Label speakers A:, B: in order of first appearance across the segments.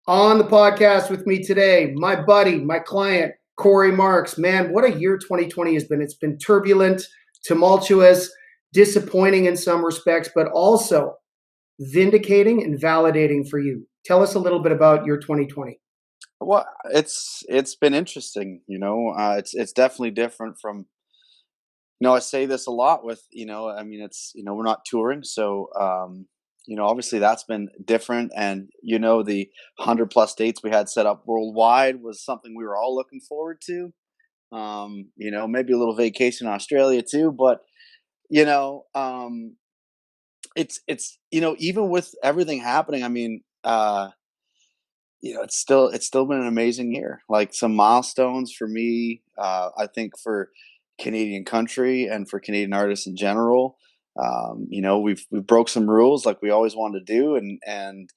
A: On the podcast with me today, my buddy, my client, Cory Marks. Man, what a year 2020 has been. It's been turbulent, tumultuous, disappointing in some respects, but also vindicating and validating for you. Tell us a little bit about your 2020.
B: Well, it's been interesting, it's definitely different from, I say this a lot with, I mean, we're not touring, so obviously that's been different, and the 100 plus dates we had set up worldwide was something we were all looking forward to. Maybe a little vacation in Australia too, but you know, um, it's even with everything happening, I mean, it's still been an amazing year. Like some milestones for me, I think for Canadian country and for Canadian artists in general. We've broke some rules like we always wanted to do, and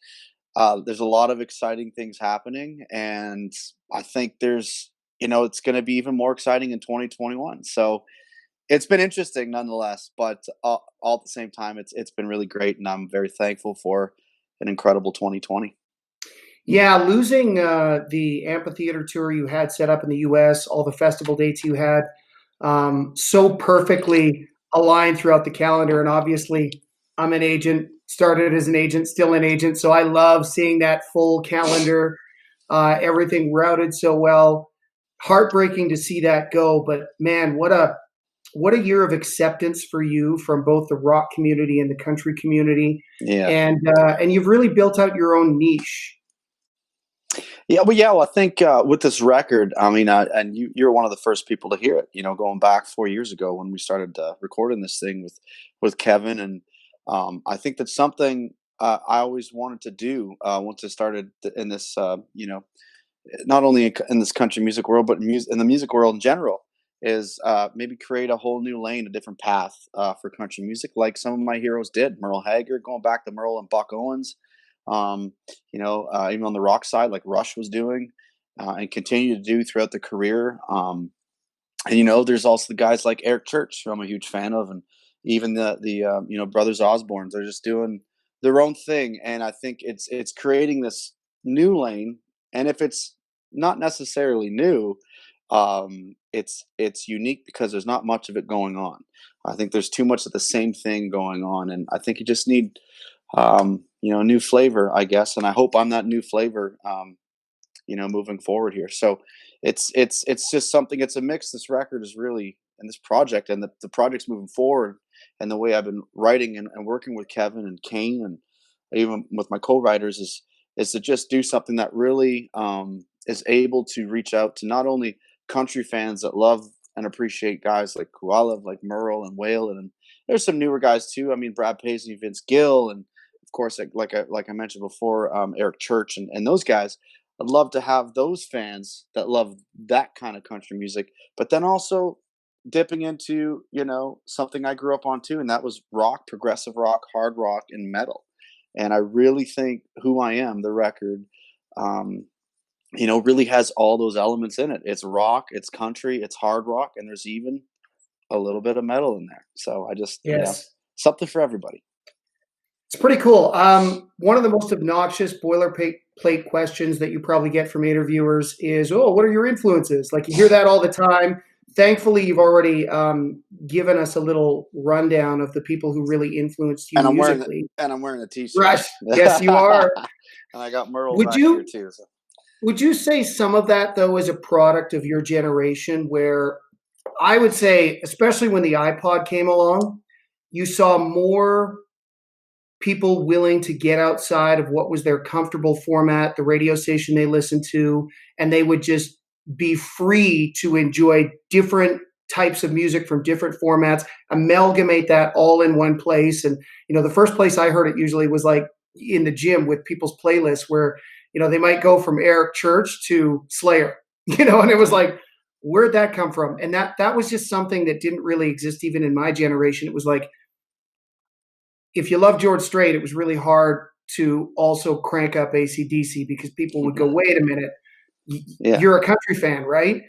B: there's a lot of exciting things happening, and I think it's going to be even more exciting in 2021. So it's been interesting nonetheless, but all at the same time, it's been really great, and I'm very thankful for an incredible 2020.
A: Yeah, losing the amphitheater tour you had set up in the US, all the festival dates you had, so perfectly aligned throughout the calendar. And obviously, I'm an agent, started as an agent, still an agent. So I love seeing that full calendar, everything routed so well. Heartbreaking to see that go, but man, what a year of acceptance for you from both the rock community and the country community,
B: Yeah.
A: and you've really built out your own niche.
B: Yeah. Well, I think with this record, I mean, and you're one of the first people to hear it. Going back 4 years ago when we started recording this thing with Kevin, and I think that's something I always wanted to do once I started in this. Not only in this country music world, but in the music world in general, is maybe create a whole new lane, a different path for country music, like some of my heroes did. Merle Haggard, going back to Merle and Buck Owens. Even on the rock side, like Rush was doing, and continue to do throughout the career. And there's also the guys like Eric Church, who I'm a huge fan of, and even the brothers Osbournes. They're just doing their own thing, and I think it's creating this new lane. And if it's not necessarily new, it's unique because there's not much of it going on. I think there's too much of the same thing going on, and I think you just need a new flavor, I guess. And I hope I'm that new flavor, moving forward here. So it's just something. It's a mix. This record is really, and this project, and the project's moving forward, and the way I've been writing and working with Kevin and Kane, and even with my co-writers, is to just do something that really is able to reach out to not only country fans that love and appreciate guys like who I love, like Merle and Waylon, and there's some newer guys too. I mean, Brad Paisley, Vince Gill, and of course, like I mentioned before, Eric Church, and those guys. I'd love to have those fans that love that kind of country music, but then also dipping into something I grew up on too, and that was rock, progressive rock, hard rock, and metal. And I really think "Who I Am," the record, really has all those elements in it. It's rock, it's country, it's hard rock, and there's even a little bit of metal in there. So I just,
A: Yes.
B: something for everybody.
A: It's pretty cool. One of the most obnoxious boilerplate questions that you probably get from interviewers is, "Oh, what are your influences?" Like you hear that all the time. Thankfully, you've already given us a little rundown of the people who really influenced you
B: And
A: musically.
B: I'm wearing a t-shirt.
A: Rush, yes, you are.
B: And I got Merle
A: Would
B: back here
A: you
B: too. So.
A: would you say some of that though is a product of your generation, where I would say, especially when the iPod came along, you saw more people willing to get outside of what was their comfortable format, the radio station they listened to, and they would just be free to enjoy different types of music from different formats, amalgamate that all in one place. And, the first place I heard it usually was like in the gym with people's playlists where, they might go from Eric Church to Slayer, and it was like, where'd that come from? And that was just something that didn't really exist even in my generation. It was like, if you love George Strait, it was really hard to also crank up AC/DC because people would go, wait a minute,
B: Yeah.
A: you're a country fan, right?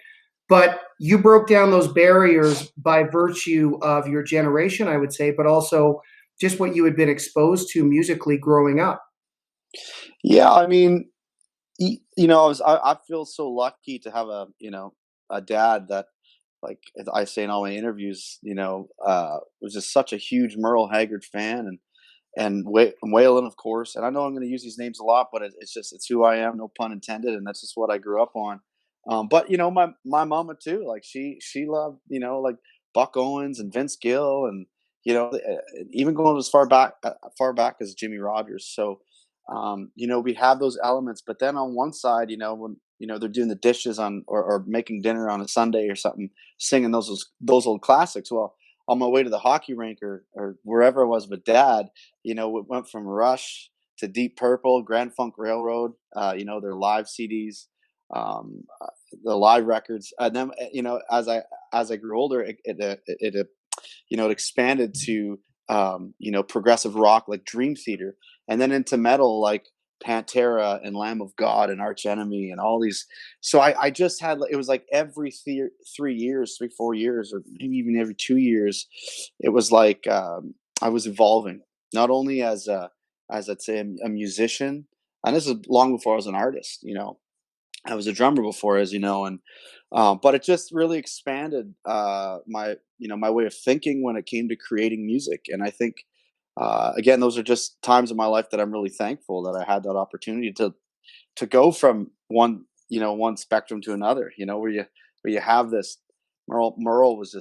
A: But you broke down those barriers by virtue of your generation, I would say, but also just what you had been exposed to musically growing up.
B: Yeah, I mean, I feel so lucky to have a dad that, like I say in all my interviews, was just such a huge Merle Haggard fan, and Waylon, of course. And I know I'm going to use these names a lot, but it's who I am, no pun intended, and that's just what I grew up on. But my mama too, like she loved like Buck Owens and Vince Gill, and even going as far back as Jimmy Rogers. So we have those elements, but then on one side, when they're doing the dishes or making dinner on a Sunday or something, singing those old classics. Well, on my way to the hockey rink or wherever I was with dad, it went from Rush to Deep Purple, Grand Funk Railroad, their live CDs, the live records. And then, as I grew older, it expanded to, progressive rock like Dream Theater, and then into metal like Pantera and Lamb of God and Arch Enemy and all these. So I just had, it was like every 3 years, 4 years, or maybe even every 2 years, it was like I was evolving, not only as I'd say a musician, and this is long before I was an artist. I was a drummer before, as you know, and but it just really expanded my way of thinking when it came to creating music. And I think again, those are just times in my life that I'm really thankful that I had that opportunity to go from one spectrum to another. Where you have this. Merle was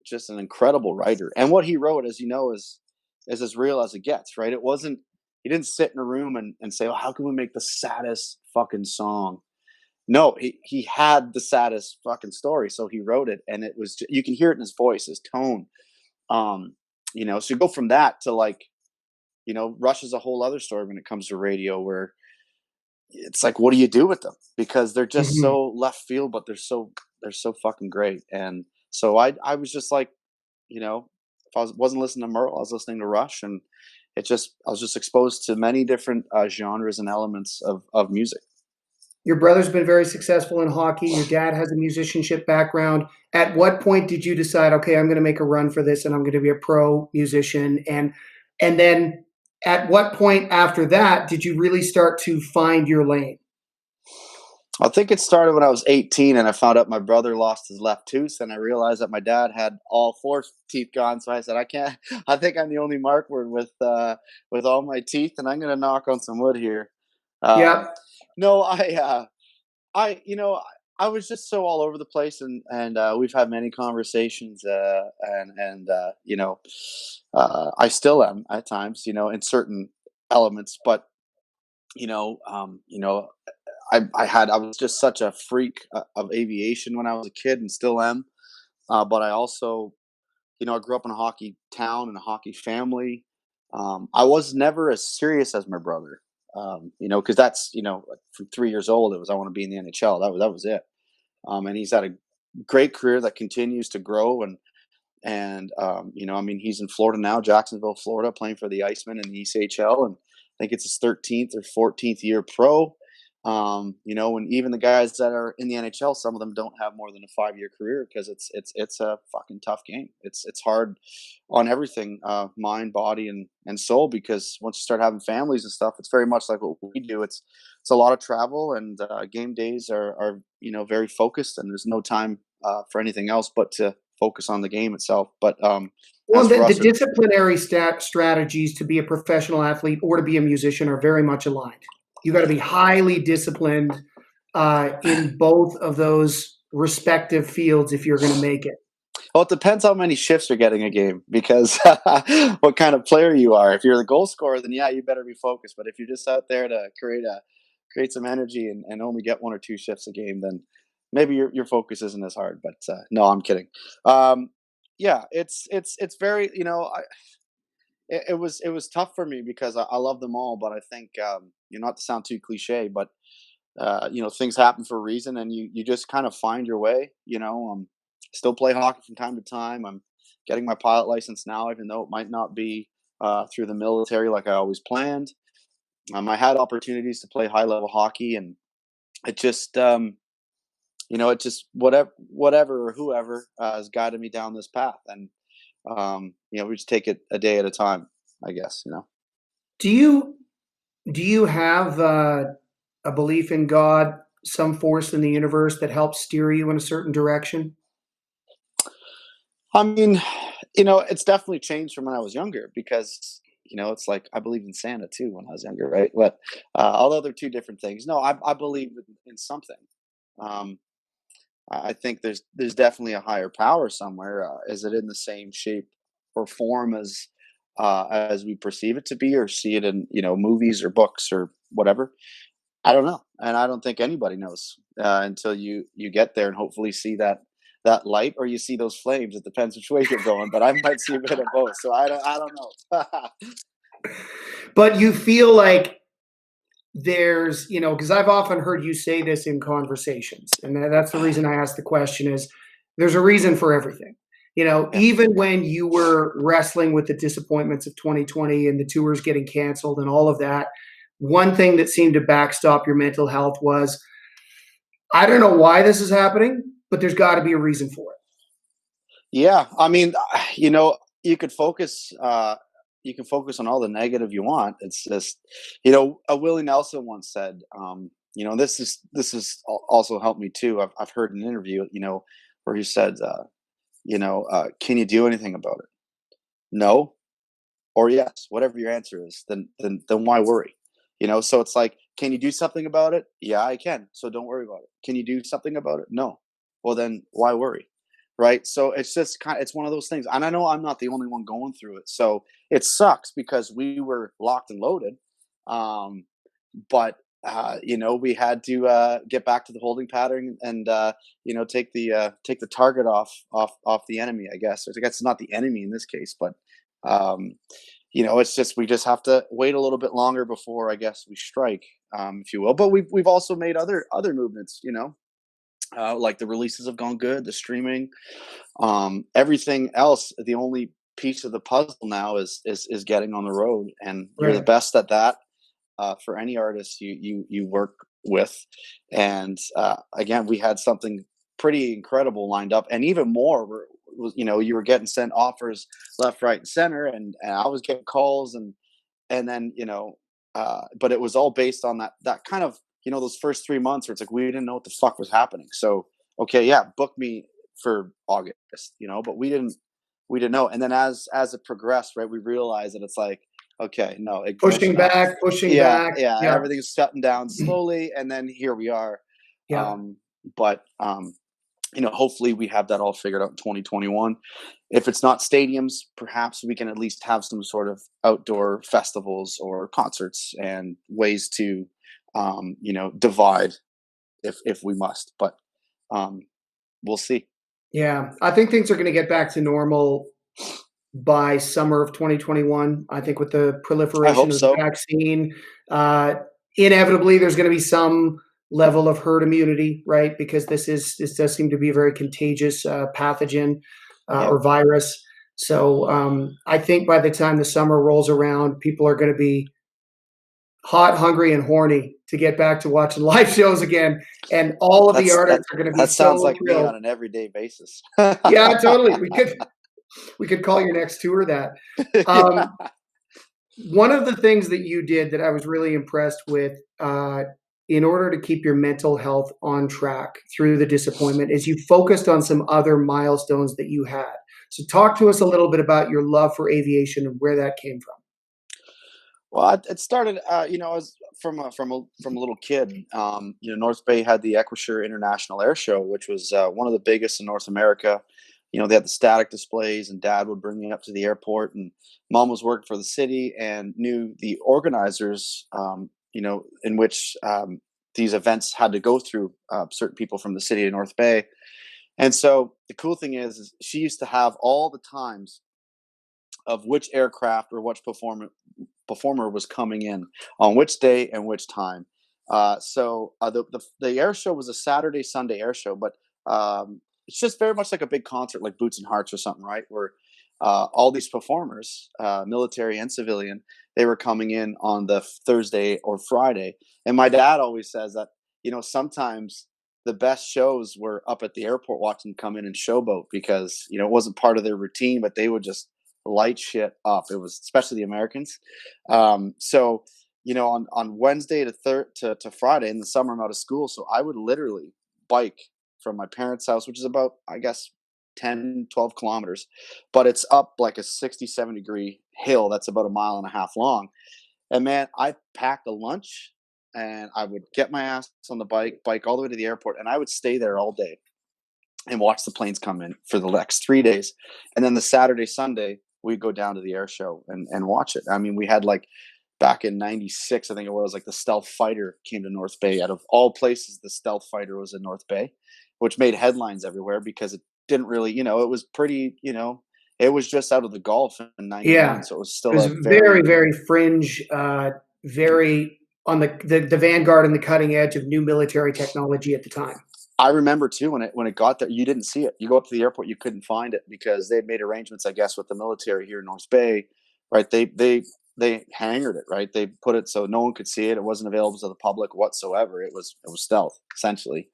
B: just an incredible writer, and what he wrote, as you know, is as real as it gets. Right? It wasn't. He didn't sit in a room and say, "Oh, how can we make the saddest fucking song?" No, he had the saddest fucking story, so he wrote it, and it was you can hear it in his voice, his tone. Um, so you go from that to, like, Rush is a whole other story when it comes to radio, where it's like, what do you do with them? Because they're just
A: Mhm.
B: so left field, but they're so fucking great. And so I was just like, if wasn't listening to Merle, I was listening to Rush, and I was just exposed to many different genres and elements of music.
A: Your brother's been very successful in hockey. Your dad has a musicianship background. At what point did you decide, okay, I'm going to make a run for this and I'm going to be a pro musician? And then at what point after that did you really start to find your lane?
B: I think it started when I was 18 and I found out my brother lost his left tooth, and I realized that my dad had all four teeth gone. So I said, I can't, I think I'm the only Markward with all my teeth, and I'm going to knock on some wood here. Um,
A: Yep.
B: no, I was just so all over the place, and we've had many conversations, I still am at times, in certain elements, but you know, um, you know, I was just such a freak of aviation when I was a kid, and still am. But I also, I grew up in a hockey town and a hockey family. I was never as serious as my brother. Because that's, from 3 years old, it was, I want to be in the NHL. That was it. And he's had a great career that continues to grow, he's in Florida now, Jacksonville, Florida, playing for the Icemen in the ECHL, and I think it's his 13th or 14th year pro. And even the guys that are in the NHL, some of them don't have more than a 5 year career, because it's a fucking tough game. It's hard on everything, mind, body, and soul, because once you start having families and stuff, it's very much like what we do. It's a lot of travel, and game days are very focused, and there's no time for anything else but to focus on the game itself. But
A: Well,
B: as for
A: the
B: us,
A: disciplinary strategies to be a professional athlete or to be a musician are very much aligned. You got to be highly disciplined in both of those respective fields if you're going to make it.
B: well, it depends how many shifts you're getting a game, because what kind of player you are. If you're the goal scorer, then yeah, you better be focused. But if you're just out there to create some energy, and only get one or two shifts a game, then maybe your focus isn't as hard. But no, I'm kidding. Um, yeah, it's very, it was tough for me, because I love them all, but I think, not to sound too cliche, but things happen for a reason, and you just kind of find your way. Still play hockey from time to time. I'm getting my pilot license now, even though it might not be through the military like I always planned. I had opportunities to play high level hockey, and it just whatever or whoever has guided me down this path, and we just take it a day at a time, I guess.
A: Do you have a belief in God, some force in the universe that helps steer you in a certain direction?
B: I mean, it's definitely changed from when I was younger because, it's like I believe in Santa too when I was younger, right? But although they're two different things, no, I believe in something. Um, I think there's definitely a higher power somewhere. Is it in the same shape or form as we perceive it to be, or see it in movies or books or whatever? I don't know, and I don't think anybody knows until you get there and hopefully see that light, or you see those flames. It depends which way you're going, but I might see a bit of both. So I don't know.
A: But you feel like there's, because I've often heard you say this in conversations, and that's the reason I asked the question is there's a reason for everything.
B: Yeah,
A: Even when you were wrestling with the disappointments of 2020 and the tours getting canceled and all of that, one thing that seemed to backstop your mental health was, I don't know why this is happening, but there's got to be a reason for it.
B: yeah. I mean, you could focus. You can focus on all the negative you want. It's just, Willie Nelson once said, this is also helped me too. I've heard an interview, where he said, can you do anything about it? No or yes, whatever your answer is. Then why worry? So it's like, can you do something about it? Yeah, I can. So don't worry about it. Can you do something about it? No. Well, then why worry? Right. So it's just it's one of those things. And I know I'm not the only one going through it. So it sucks because we were locked and loaded. Um, but we had to get back to the holding pattern and take the target off the enemy, I guess. I guess it's not the enemy in this case, but um, it's just we just have to wait a little bit longer before I guess we strike, if you will. But we've also made other movements, like the releases have gone good, the streaming, everything else. The only piece of the puzzle now is getting on the road, and you're the
A: Right.
B: best at that for any artist you work with. And again, we had something pretty incredible lined up, and even more. You were getting sent offers left, right, and center, and I was getting calls, and then but it was all based on that kind of those first 3 months where it's like we didn't know what the fuck was happening. So okay, yeah, book me for August, but we didn't know. And then as it progressed, right, we realized that it's like, okay, no, ignore
A: Pushing
B: snap.
A: back, pushing
B: Yeah,
A: back.
B: yeah,
A: Yeah.
B: everything's shutting down slowly, and then here we are.
A: Yeah.
B: But hopefully we have that all figured out in 2021. If it's not stadiums, perhaps we can at least have some sort of outdoor festivals or concerts and ways to, divide if we must. But um, we'll see.
A: Yeah. I think things are going to get back to normal by summer of 2021. I think with the
B: I
A: proliferation
B: hope
A: of the
B: so.
A: vaccine, uh, inevitably there's going to be some level of herd immunity, right? Because this does seem to be a very contagious pathogen
B: Yep.
A: or virus. So I think by the time the summer rolls around, people are going to be hot, hungry, and horny to get back to watching live shows again, and all of the
B: That's that.
A: artists are going to be
B: That sounds
A: so
B: like me
A: thrilled.
B: on an everyday basis.
A: Yeah, totally. We could call your next tour that.
B: Yeah.
A: Um, One of the things that you did that I was really impressed with, in order to keep your mental health on track through the disappointment, is you focused on some other milestones that you had. So, talk to us a little bit about your love for aviation and where that came from.
B: Well, it started, as from a little kid. North Bay had the Equishire International Air Show, which was one of the biggest in North America. They had the static displays, and Dad would bring me up to the airport, and Mom was working for the city and knew the organizers. In which these events had to go through certain people from the city of North Bay. And so the cool thing is she used to have all the times of which aircraft or which performer was coming in on which day and which time. The air show was a Saturday Sunday air show, but it's just very much like a big concert, like Boots and Hearts or something, right? Where all these performers, military and civilian, they were coming in on the Thursday or Friday. And my dad always says that sometimes the best shows were up at the airport watching them come in and showboat because it wasn't part of their routine, but they would just light shit up. It was especially the Americans. So on Wednesday to Friday in the summer, I'm out of school, so I would literally bike from my parents' house, which is about, I guess, 10, 12 kilometers, but it's up like a 67-degree hill that's about a mile and a half long. And man, I packed a lunch and I would get my ass on the bike all the way to the airport, and I would stay there all day and watch the planes come in for the next 3 days. And then the Saturday, Sunday, we'd go down to the air show and watch it. I mean, we had like back in '96, I think it was, like the Stealth Fighter came to North Bay. Out of all places, the Stealth Fighter was in North Bay, which made headlines everywhere because it didn't really, it was pretty, it was just out of the Gulf in '91.
A: Yeah.
B: So it was
A: It
B: still
A: was
B: a
A: very,
B: very,
A: very fringe, very on the vanguard and the cutting edge of new military technology at the time.
B: I remember too when it got there, you didn't see it. You go up to the airport, you couldn't find it because they'd made arrangements, I guess, with the military here in North Bay, right? They hangared it, right? They put it so no one could see it. It wasn't available to the public whatsoever. It was stealth essentially.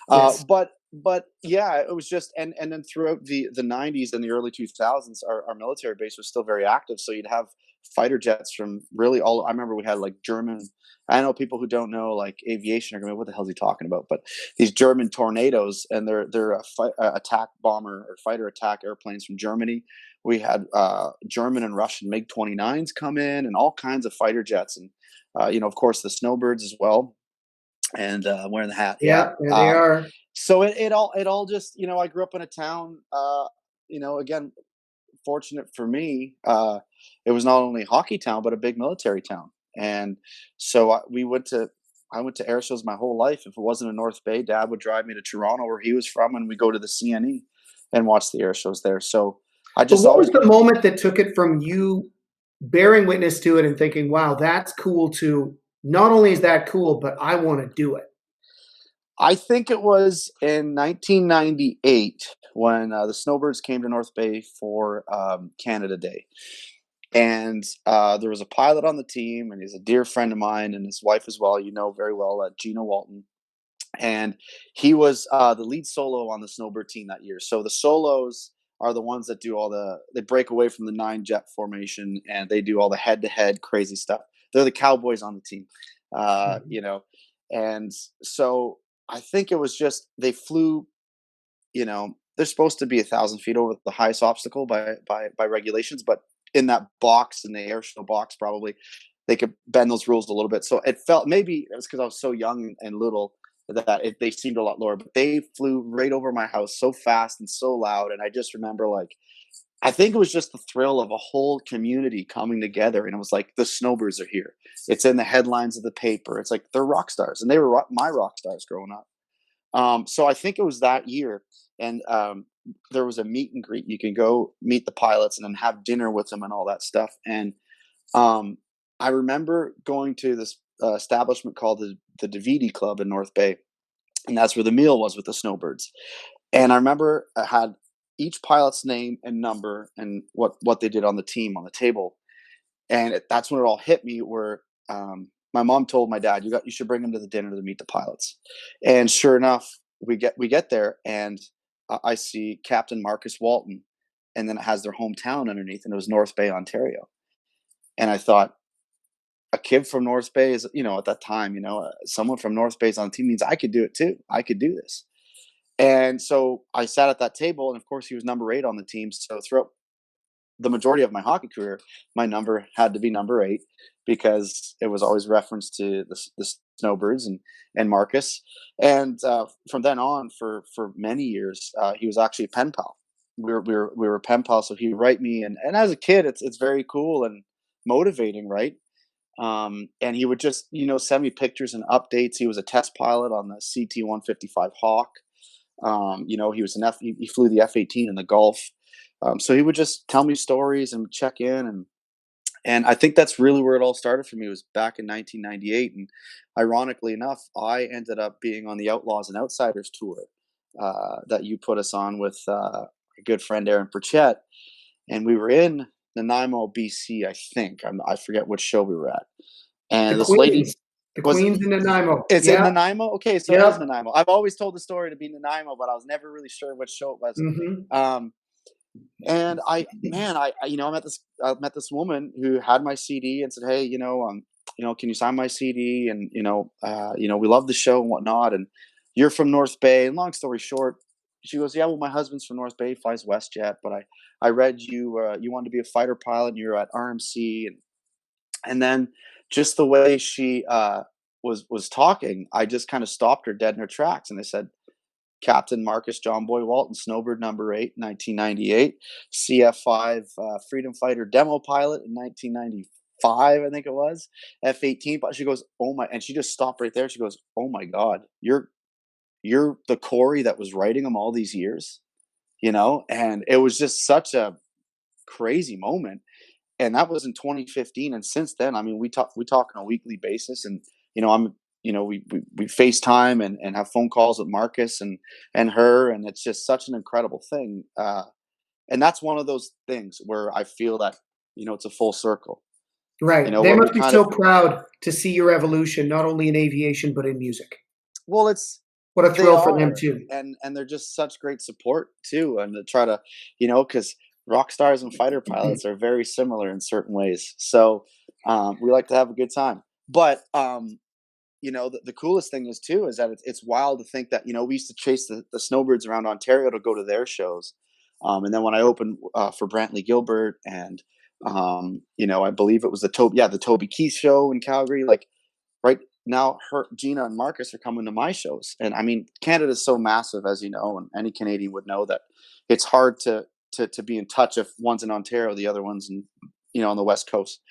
A: Yes.
B: But yeah, it was just and then throughout the '90s and the early 2000s, our military base was still very active. So you'd have fighter jets from really all. I remember we had like German. I know people who don't know like aviation are going, what the hell is he talking about? But these German Tornadoes, and they're attack bomber or fighter attack airplanes from Germany. We had German and Russian MiG-29s come in, and all kinds of fighter jets, and of course the snowbirds as well. And wearing the hat, yeah.
A: Yeah, there they are.
B: So it all just, I grew up in a town. Again, fortunate for me, it was not only a hockey town but a big military town. And so I went to air shows my whole life. If it wasn't in North Bay, Dad would drive me to Toronto, where he was from, and we go to the CNE and watch the air shows there. So I
A: But
B: just
A: what
B: always
A: was the
B: been.
A: moment that took it from you bearing witness to it and thinking, "Wow, that's cool," to not only is that cool, but I want to do it?
B: I think it was in 1998 when the Snowbirds came to North Bay for Canada Day. And there was a pilot on the team, and he's a dear friend of mine, and his wife as well. You know very well, Gina Walton. And he was the lead solo on the Snowbird team that year. So the solos are the ones that do they break away from the 9 jet formation, and they do all the head-to-head crazy stuff. They're the cowboys on the team,
A: Mhm.
B: and so I think it was just they flew. They're supposed to be 1,000 feet over the highest obstacle by regulations, but in that box, in the air show box, probably they could bend those rules a little bit. So it felt, maybe it was because I was so young and little, that they seemed a lot lower. But they flew right over my house so fast and so loud, and I just remember, like, I think it was just the thrill of a whole community coming together, and it was like the Snowbirds are here. It's in the headlines of the paper. It's like they're rock stars, and they were my rock stars growing up. So I think it was that year, and there was a meet and greet. You can go meet the pilots and then have dinner with them and all that stuff. And um, I remember going to this establishment called the Davidi Club in North Bay, and that's where the meal was with the Snowbirds. And I remember I had each pilot's name and number and what they did on the team on the table. And that's when it all hit me, where my mom told my dad, you should bring him to the dinner to meet the pilots. And sure enough, we get there, and I see Captain Marcus Walton, and then it has their hometown underneath, and it was North Bay, Ontario. And I thought, a kid from North Bay is, at that time, someone from North Bay is on the team, means I could do it too. I could do this. And so I sat at that table, and of course he was number 8 on the team. So throughout the majority of my hockey career, my number had to be number 8, because it was always referenced to the Snowbirds and Marcus. And from then on, for many years, he was actually a pen pal. We were pen pals, so he'd write me, and as a kid, it's very cool and motivating, right? And he would just send me pictures and updates. He was a test pilot on the CT-155 Hawk. He was he flew the F-18 in the Gulf. So he would just tell me stories and check in, and I think that's really where it all started for me. It was back in 1998, and ironically enough, I ended up being on the Outlaws and Outsiders tour that you put us on with a good friend Aaron Pritchett, and we were in Nanaimo, BC. I think I forget which show we were at,
A: The
B: and this lady
A: Queens. The
B: was
A: Queens in Nanaimo.
B: it's in
A: Yeah.
B: Nanaimo. Okay, so it is
A: Yep.
B: Nanaimo. I've always told the story to be Nanaimo, but I was never really sure which show it was.
A: Mhm.
B: Um, and I met this woman who had my CD and said, "Hey, can you sign my CD? And, we love the show and whatnot. And you're from North Bay. And long story short, she goes, yeah, well, my husband's from North Bay, flies WestJet, but I read you wanted to be a fighter pilot and you're at RMC. And then just the way she was talking, I just kind of stopped her dead in her tracks. And I said, Captain Marcus John Boy Walton, Snowbird number 8, 1998, CF5 Freedom Fighter demo pilot in 1995, I think it was, F-18. But she goes, oh my, and she just stopped right there. She goes, oh my God, you're the Cory that was writing them all these years, and it was just such a crazy moment. And that was in 2015. And since then, I mean, we talk on a weekly basis, and we FaceTime and have phone calls with Marcus and her, and it's just such an incredible thing. And that's one of those things where I feel that it's a full circle.
A: Right. They must be so proud to see your evolution, not only in aviation but in music.
B: Well,
A: what a thrill for them too,
B: and they're just such great support too, and to try to because rock stars and fighter pilots are very similar in certain ways. So we like to have a good time. But the coolest thing is too is that it's wild to think that we used to chase the snowbirds around Ontario to go to their shows, and then when I opened for Brantley Gilbert and I believe it was the Toby Keith show in Calgary, like right now Gina and Marcus are coming to my shows. And I mean, Canada is so massive, as you know, and any Canadian would know that it's hard to be in touch if one's in Ontario, the other one's in on the West Coast.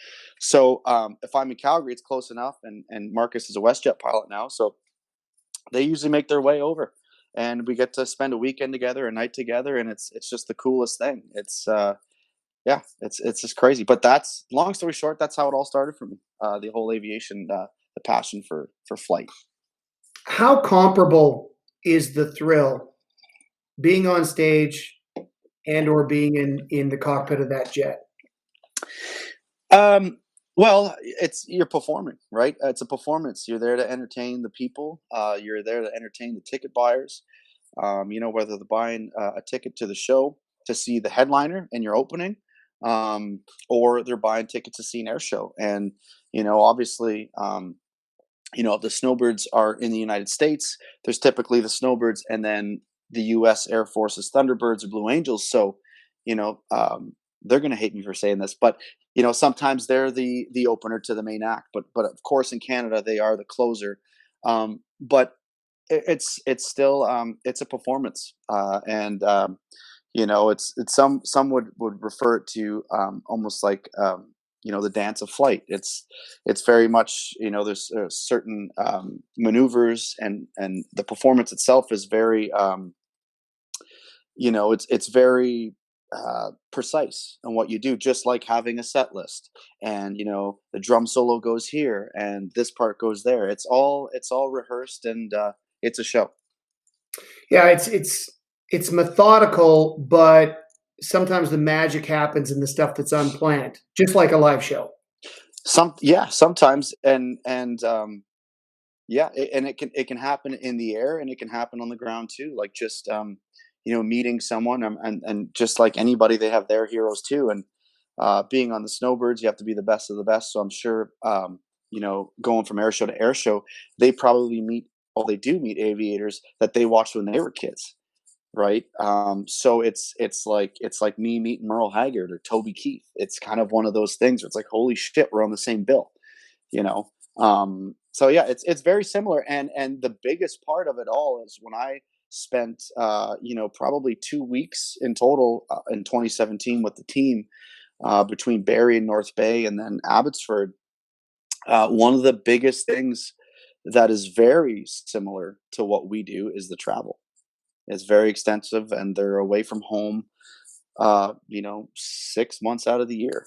B: So if I'm in Calgary, it's close enough, and Marcus is a WestJet pilot now, so they usually make their way over, and we get to spend a weekend together, a night together, and it's just the coolest thing. It's it's just crazy. But that's, long story short, that's how it all started for me. The whole aviation, the passion for flight.
A: How comparable is the thrill being on stage and or being in the cockpit of that jet?
B: Well, you're performing, right? It's a performance. You're there to entertain the people. You're there to entertain the ticket buyers. Whether they're buying a ticket to the show to see the headliner and your opening, or they're buying tickets to see an air show. And, obviously, the snowbirds are in the United States. There's typically the snowbirds and then the U.S. Air Force's Thunderbirds or Blue Angels. So, they're going to hate me for saying this, but sometimes they're the opener to the main act. But of course, in Canada, they are the closer. But it's still it's a performance, and it's some would refer it to almost like the dance of flight. It's very much there's certain maneuvers, and the performance itself is very it's very precise on what you do, just like having a set list, and the drum solo goes here and this part goes there. It's all rehearsed, and it's a show.
A: Yeah, it's methodical, but sometimes the magic happens in the stuff that's unplanned, just like a live show.
B: Sometimes, and it can happen in the air, and it can happen on the ground too, like just meeting someone, and just like anybody, they have their heroes too. And being on the snowbirds, you have to be the best of the best. So I'm sure, going from air show to air show, they probably meet aviators that they watched when they were kids. Right. So it's like me meeting Merle Haggard or Toby Keith. It's kind of one of those things where it's like, holy shit, we're on the same bill, so yeah, it's very similar. And the biggest part of it all is when I spent probably 2 weeks in total in 2017 with the team, between Barrie and North Bay and then Abbotsford. One of the biggest things that is very similar to what we do is the travel. It's very extensive, and they're away from home 6 months out of the year.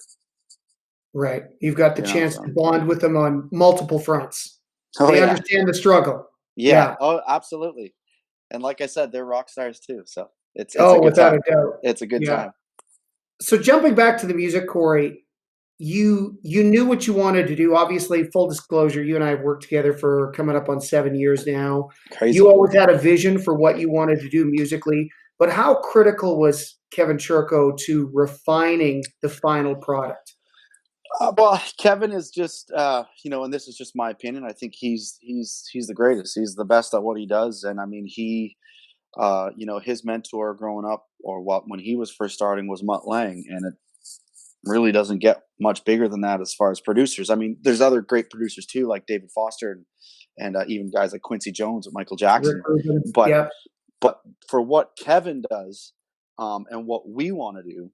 A: Right. You've got the chance to bond with them on multiple fronts. They understand the struggle.
B: Yeah. Oh, absolutely. And like I said, they're rock stars too. So it's a good
A: without
B: time.
A: a doubt.
B: It's a good time.
A: So jumping back to the music, Cory, you knew what you wanted to do. Obviously, full disclosure, you and I have worked together for coming up on 7 years now.
B: Crazy.
A: You always had a vision for what you wanted to do musically, but how critical was Kevin Churko to refining the final product?
B: Well, Kevin is just, and this is just my opinion. I think he's the greatest. He's the best at what he does, and I mean, his mentor growing up, or what when he was first starting, was Mutt Lang, and it really doesn't get much bigger than that as far as producers. I mean, there's other great producers too, like David Foster and even guys like Quincy Jones and Michael
A: Rick
B: Jackson.
A: Rubin.
B: But
A: Yeah.
B: for what Kevin does, and what we want to do,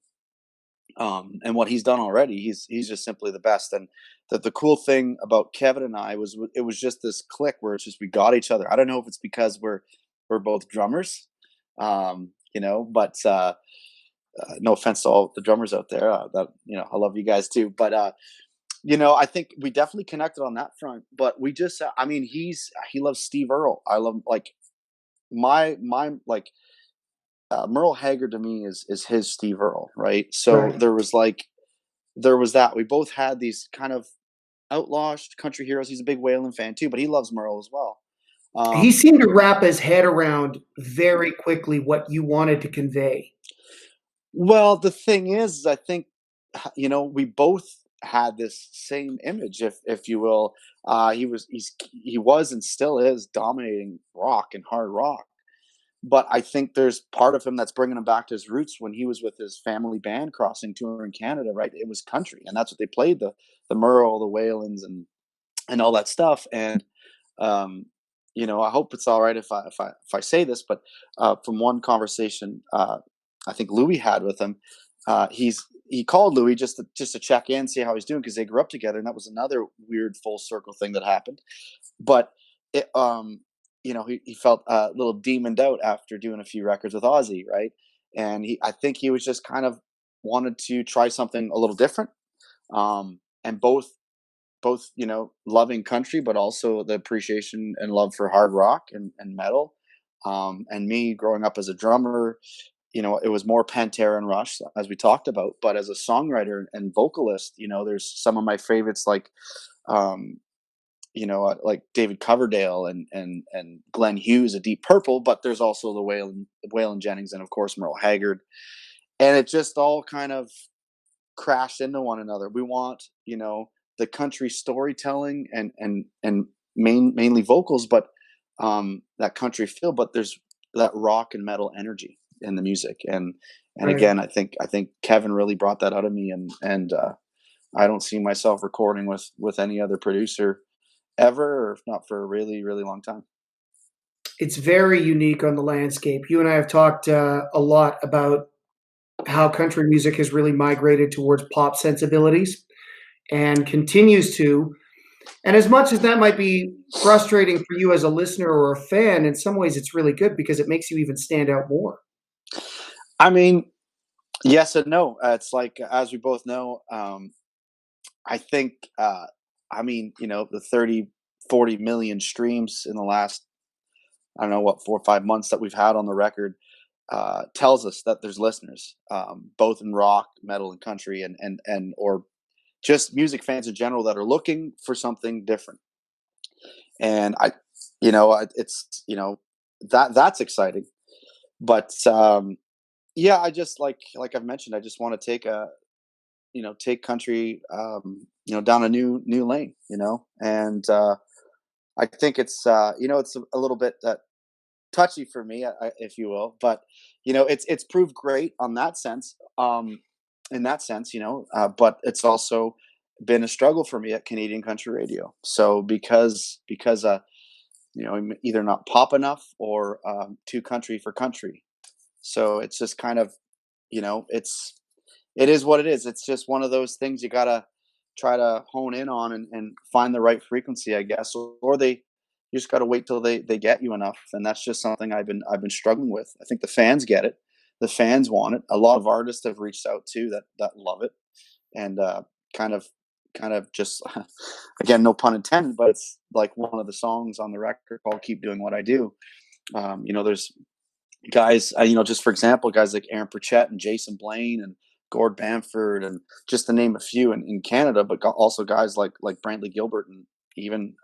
B: and what he's done already, he's just simply the best. And the cool thing about Kevin and I was it was just this click where it's just we got each other. I don't know if it's because we're both drummers, but no offense to all the drummers out there. That I love you guys too, but I think we definitely connected on that front. But we just, I mean, he loves Steve Earle. I love like my like Merle Haggard to me is his Steve Earle, right? So
A: Right.
B: there was that. We both had these kind of outlaws country heroes. He's a big Waylon fan too, but he loves Merle as well.
A: He
B: Um,
A: seemed to wrap his head around very quickly what you wanted to convey.
B: well, the thing is, I think we both had this same image, if you will. He was and still is dominating rock and hard rock. But I think there's part of him that's bringing him back to his roots when he was with his family band crossing tour in Canada, right? It was country, and that's what they played, the Merle, the Whalens, and all that stuff. And um, I hope it's all right if I say this, but from one conversation I think Louis had with him, he called Louis just to check in, see how he's doing, because they grew up together, and that was another weird full circle thing that happened. But it, he felt a little demoned out after doing a few records with Ozzy, right? And I think he was just kind of wanted to try something a little different. And both loving country, but also the appreciation and love for hard rock and metal. And me growing up as a drummer, it was more Pantera and Rush, as we talked about. But as a songwriter and vocalist, there's some of my favorites um, like David Coverdale and Glenn Hughes of Deep Purple. But there's also the Waylon Jennings, and of course Merle Haggard. And it just all kind of crashed into one another. We want, the country storytelling and mainly vocals, but that country feel, but there's that rock and metal energy in the music. And
A: Right.
B: again, I think Kevin really brought that out of me, and I don't see myself recording with any other producer ever, or if not for a really, really long time.
A: It's very unique on the landscape. You and I have talked a lot about how country music has really migrated towards pop sensibilities and continues to. And as much as that might be frustrating for you as a listener or a fan, in some ways it's really good because it makes you even stand out more.
B: I mean, yes and no. It's like, as we both know, I think, the 30, 40 million streams in the last, I don't know, what, 4 or 5 months that we've had on the record, tells us that there's listeners, both in rock, metal, and country, or just music fans in general that are looking for something different. And it's, that's exciting. But yeah, I just like I've mentioned, I just want to take country, down a new lane, and I think it's a little bit touchy for me, if you will. But it's proved great on that sense. In that sense, but it's also been a struggle for me at Canadian country radio. So because I'm either not pop enough or too country for country. So it's just kind of, it is what it is. It's just one of those things you gotta try to hone in on and find the right frequency, I guess, or you just gotta wait till they get you enough, and that's just something I've been struggling with. I think the fans get it, the fans want it. A lot of artists have reached out too that love it, and kind of kind of just again, no pun intended, but it's like one of the songs on the record called "Keep Doing What I Do." There's guys, just for example, guys like Aaron Pritchett and Jason Blaine and Gord Bamford, and just to name a few in Canada, but also guys like Brantley Gilbert and even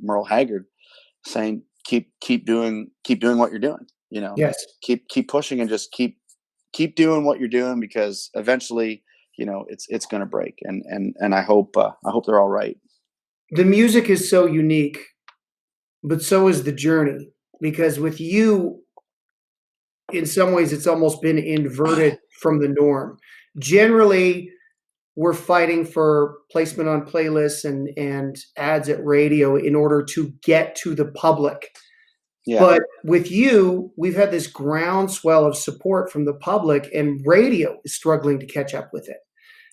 B: Merle Haggard saying keep doing what you're doing.
A: Yes.
B: Keep pushing and just keep doing what you're doing, because eventually, it's going to break, and I hope they're all right.
A: The music is so unique, but so is the journey. Because with you, in some ways, it's almost been inverted from the norm. Generally, we're fighting for placement on playlists and ads at radio in order to get to the public.
B: Yeah,
A: But with you, we've had this groundswell of support from the public, and radio is struggling to catch up with it.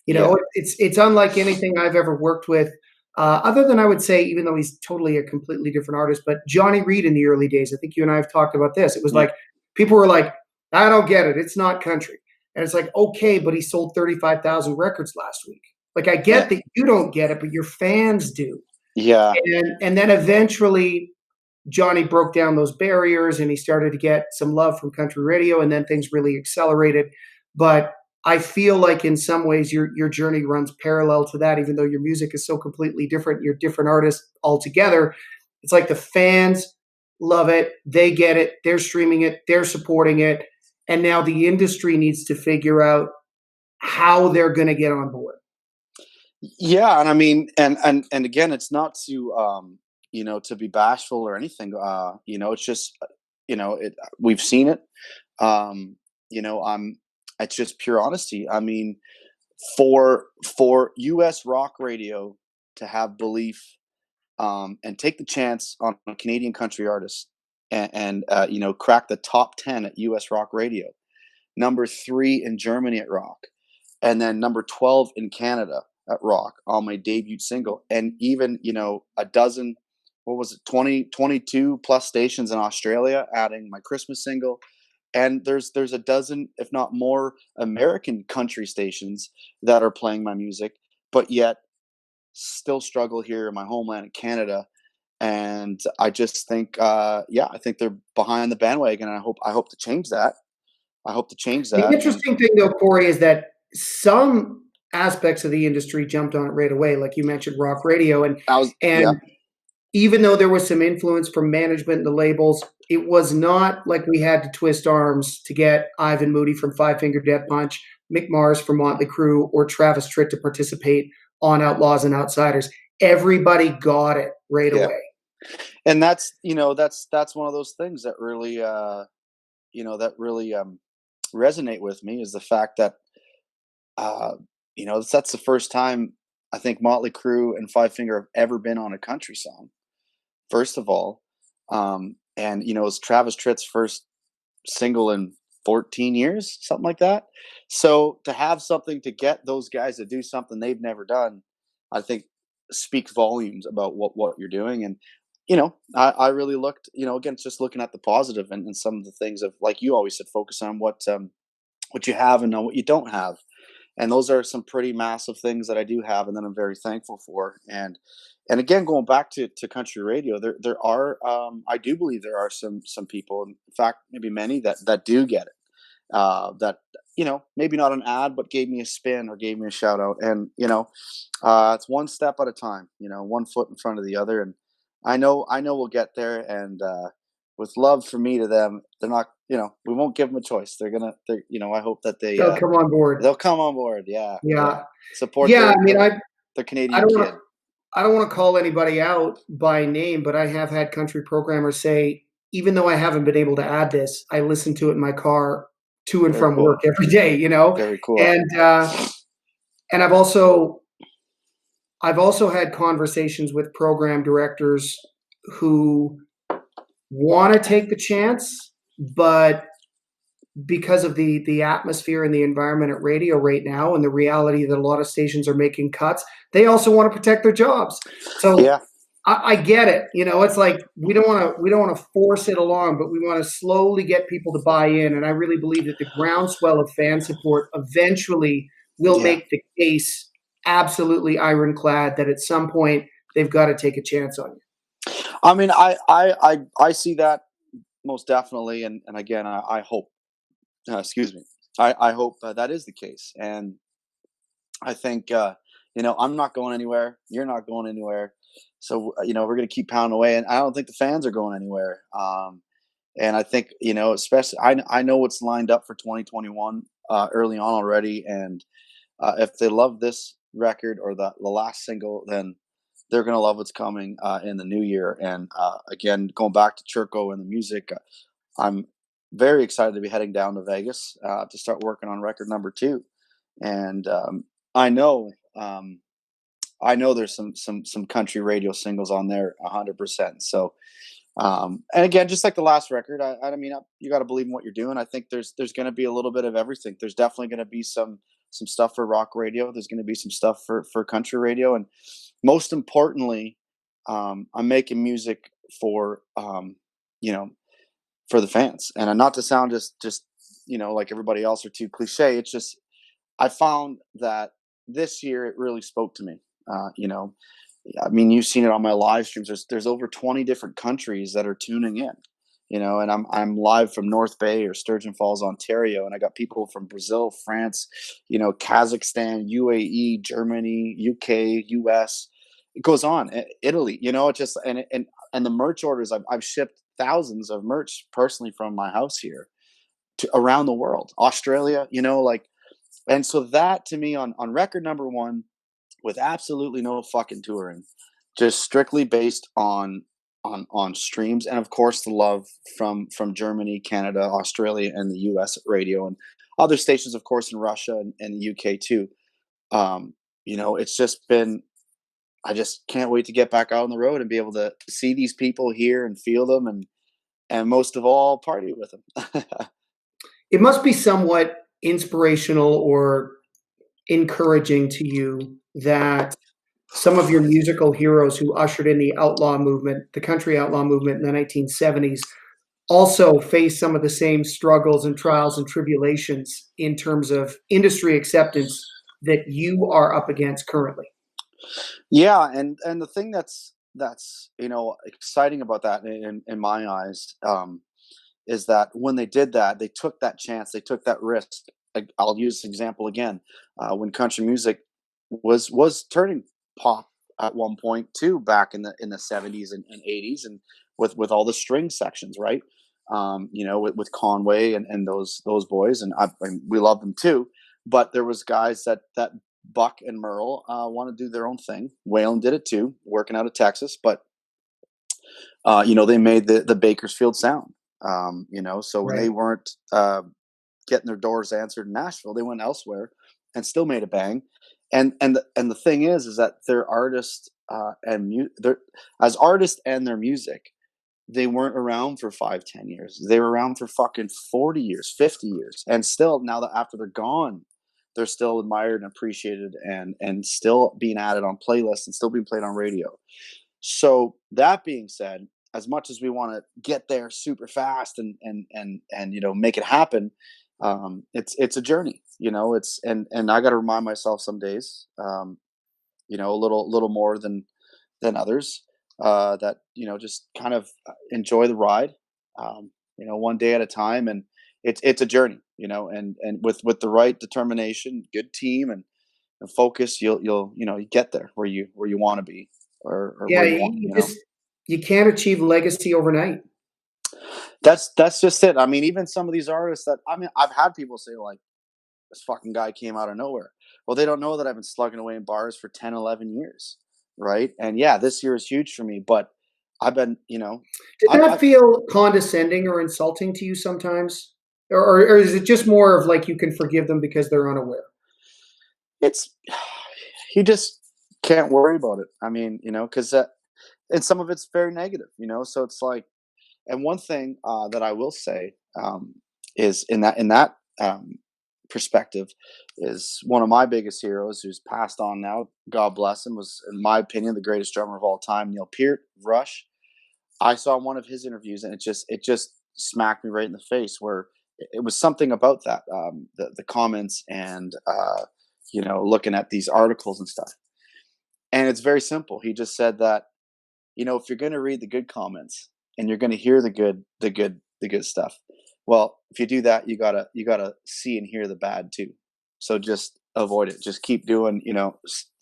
B: yeah,
A: It's unlike anything I've ever worked with, other than I would say, even though he's totally a completely different artist, but Johnny Reed in the early days. I think you and I have talked about this. It was
B: yeah,
A: like people were like, "I don't get it. It's not country," and it's like, okay, but he sold 35,000 records last week. Like I
B: yeah,
A: get that you don't get it, but your fans do.
B: yeah,
A: And then eventually Johnny broke down those barriers and he started to get some love from country radio, and then things really accelerated. But I feel like in some ways your journey runs parallel to that, even though your music is so completely different. You're different artists altogether. It's like the fans love it, they get it, they're streaming it, they're supporting it, and now the industry needs to figure out how they're going to get on board.
B: yeah. And I mean, and again, it's not to to be bashful or anything. It's just we've seen it. Um, I'm it's just pure honesty. I mean, for U.S. rock radio to have belief, and take the chance on a Canadian country artist, and crack the top 10 at U.S. rock radio, number 3 in Germany at rock, and then number 12 in Canada at rock on my debut single, and even a dozen, what was it, 22 plus stations in Australia adding my Christmas single, and there's a dozen, if not more, American country stations that are playing my music, but yet still struggle here in my homeland in Canada. And I just think, I think they're behind the bandwagon. And I hope to change that. I hope to change
A: The
B: that. And
A: interesting thing, though, Corey, is that some aspects of the industry jumped on it right away, like you mentioned, rock radio,
B: yeah,
A: and even though there was some influence from management and the labels, it was not like we had to twist arms to get Ivan Moody from Five Finger Death Punch, Mick Mars from Motley Crue, or Travis Tritt to participate on Outlaws and Outsiders. Everybody got it right
B: yeah.
A: away.
B: And that's one of those things that really, resonate with me, is the fact that, uh, that's the first time I think Motley Crue and Five Finger have ever been on a country song. First of all, and it's Travis Tritt's first single in 14 years, something like that. So to have something to get those guys to do something they've never done, I think speaks volumes about what you're doing. And I really looked, again, just looking at the positive, and some of the things of, like you always said, focus on what you have and not what you don't have. And those are some pretty massive things that I do have, and that I'm very thankful for. And again, going back to country radio, there are, I do believe there are some people, in fact, maybe many, that do get it. That maybe not an ad, but gave me a spin or gave me a shout out. And it's one step at a time. One foot in front of the other. And I know we'll get there. And with love from me to them, they're not. We won't give them a choice. I hope that
A: They'll come on board.
B: they'll come on board. Yeah, yeah.
A: Yeah.
B: Support
A: Yeah. I mean,
B: their
A: I
B: Canadian
A: don't want
B: kid.
A: to I don't want to call anybody out by name, but I have had country programmers say, even though I haven't been able to add this, I listen to it in my car to and
B: Very
A: from
B: cool.
A: work every day,
B: Very cool.
A: and and I've also had conversations with program directors who want to take the chance, but because of the atmosphere and the environment at radio right now, and the reality that a lot of stations are making cuts, they also want to protect their jobs. So
B: Yeah.
A: I get it. It's like we don't want to force it along, but we want to slowly get people to buy in. And I really believe that the groundswell of fan support eventually will
B: Yeah.
A: make the case absolutely ironclad that at some point they've got to take a chance on you.
B: I mean, I see that most definitely, and again, I hope. Excuse me. I hope that is the case, and I think I'm not going anywhere. You're not going anywhere. So we're going to keep pounding away, and I don't think the fans are going anywhere. And I think especially I know what's lined up for 2021 early on already, and if they love this record or the last single, then they're gonna love what's coming in the new year. And again, going back to Churko and the music, I'm very excited to be heading down to Vegas to start working on record number two. And I know, I know there's some country radio singles on there, 100%. So, and again, just like the last record, I mean, you got to believe in what you're doing. I think there's going to be a little bit of everything. There's definitely going to be some stuff for rock radio. There's going to be some stuff for country radio, and most importantly, I'm making music for you know, for the fans. And not to sound just like everybody else or too cliche. It's just I found that this year it really spoke to me. You know, I mean, you've seen it on my live streams. There's over 20 different countries that are tuning in. You know, and I'm live from North Bay or Sturgeon Falls, Ontario, and I got people from Brazil, France, Kazakhstan, UAE, Germany, UK, US. It goes on. Italy. It just and the merch orders. I've shipped thousands of merch personally from my house here to around the world, Australia. And so that to me on record number one, with absolutely no fucking touring, just strictly based on streams, and of course the love from Germany, Canada, Australia, and the US radio, and other stations, of course, in Russia and the UK too. It's just been, I just can't wait to get back out on the road and be able to see these people here and feel them, and most of all party with them.
A: It must be somewhat inspirational or encouraging to you that some of your musical heroes who ushered in the outlaw movement, the country outlaw movement in the 1970s, also face some of the same struggles and trials and tribulations in terms of industry acceptance that you are up against currently.
B: Yeah, and the thing that's exciting about that in my eyes, is that when they did that, they took that chance, they took that risk. I'll use this example again. When country music was turning pop at one point too, back in the 70s and 80s, and with all the string sections, right? With Conway and those boys, and we love them too. But there was guys that Buck and Merle want to do their own thing. Waylon did it too, working out of Texas, but they made the Bakersfield sound. So when they
A: Right.
B: weren't getting their doors answered in Nashville, they went elsewhere and still made a bang. And the thing is that their artists as artists and their music, they weren't around for 5-10 years. They were around for fucking 40 years, 50 years, and still now that after they're gone, they're still admired and appreciated, and still being added on playlists and still being played on radio. So that being said, as much as we want to get there super fast and make it happen, it's a journey. And I got to remind myself some days, a little more than others, that just kind of enjoy the ride, one day at a time, and it's a journey, and with the right determination, good team, and focus, you get there where you want to be, or
A: Yeah,
B: where you
A: you,
B: want,
A: you just you can't achieve legacy overnight.
B: That's just it. I mean, even some of these artists that, I mean, I've had people say like, this fucking guy came out of nowhere. Well, they don't know that I've been slugging away in bars for 10, 11 years. Right. And yeah, this year is huge for me, but I've been,
A: Did
B: I
A: that feel condescending or insulting to you sometimes? Or is it just more of like you can forgive them because they're unaware?
B: it's, you just can't worry about it. I mean, cause and some of it's very negative, so it's like, and one thing that I will say, is in that perspective, is one of my biggest heroes who's passed on now. God bless him. Was, in my opinion, the greatest drummer of all time, Neil Peart, Rush. I saw one of his interviews, and it just smacked me right in the face. Where it was something about that, the comments, and looking at these articles and stuff. And it's very simple. He just said that, if you're going to read the good comments and you're going to hear the good stuff, well, if you do that, you gotta see and hear the bad too. So just avoid it. Just keep doing,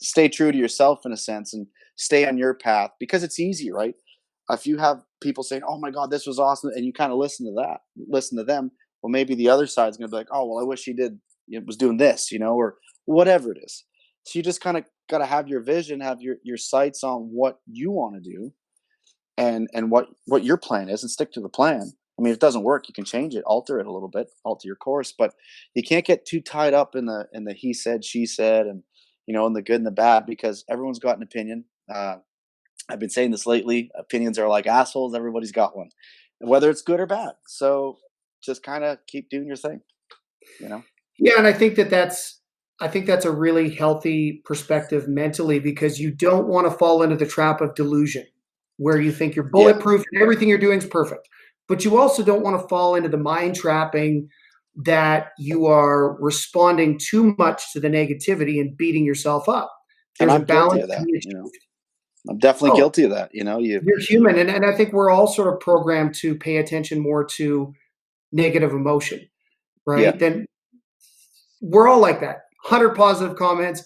B: stay true to yourself in a sense, and stay on your path, because it's easy, right? If you have people saying, "Oh my God, this was awesome," and you kind of listen to them, well, maybe the other side's going to be like, "Oh, well, I wish he was doing this," or whatever it is. So you just kind of got to have your vision, have your sights on what you want to do, and what your plan is, and stick to the plan. I mean, if it doesn't work, you can change it, alter it a little bit, alter your course, but you can't get too tied up in the he said, she said, and in the good and the bad, because everyone's got an opinion. I've been saying this lately. Opinions are like assholes. Everybody's got one, whether it's good or bad. So just kind of keep doing your thing. You know.
A: Yeah, and I think that's a really healthy perspective mentally, because you don't want to fall into the trap of delusion where you think you're
B: Yeah.
A: bulletproof and everything you're doing is perfect. But you also don't want to fall into the mind trapping that you are responding too much to the negativity and beating yourself up.
B: And
A: There's a
B: I'm guilty
A: balance
B: of
A: to
B: that.
A: be achieved.
B: I'm definitely
A: Oh,
B: guilty of that. You.
A: you're human. And I think we're all sort of programmed to pay attention more to negative emotion,
B: Yeah.
A: right? Then we're all like that. 100 positive comments.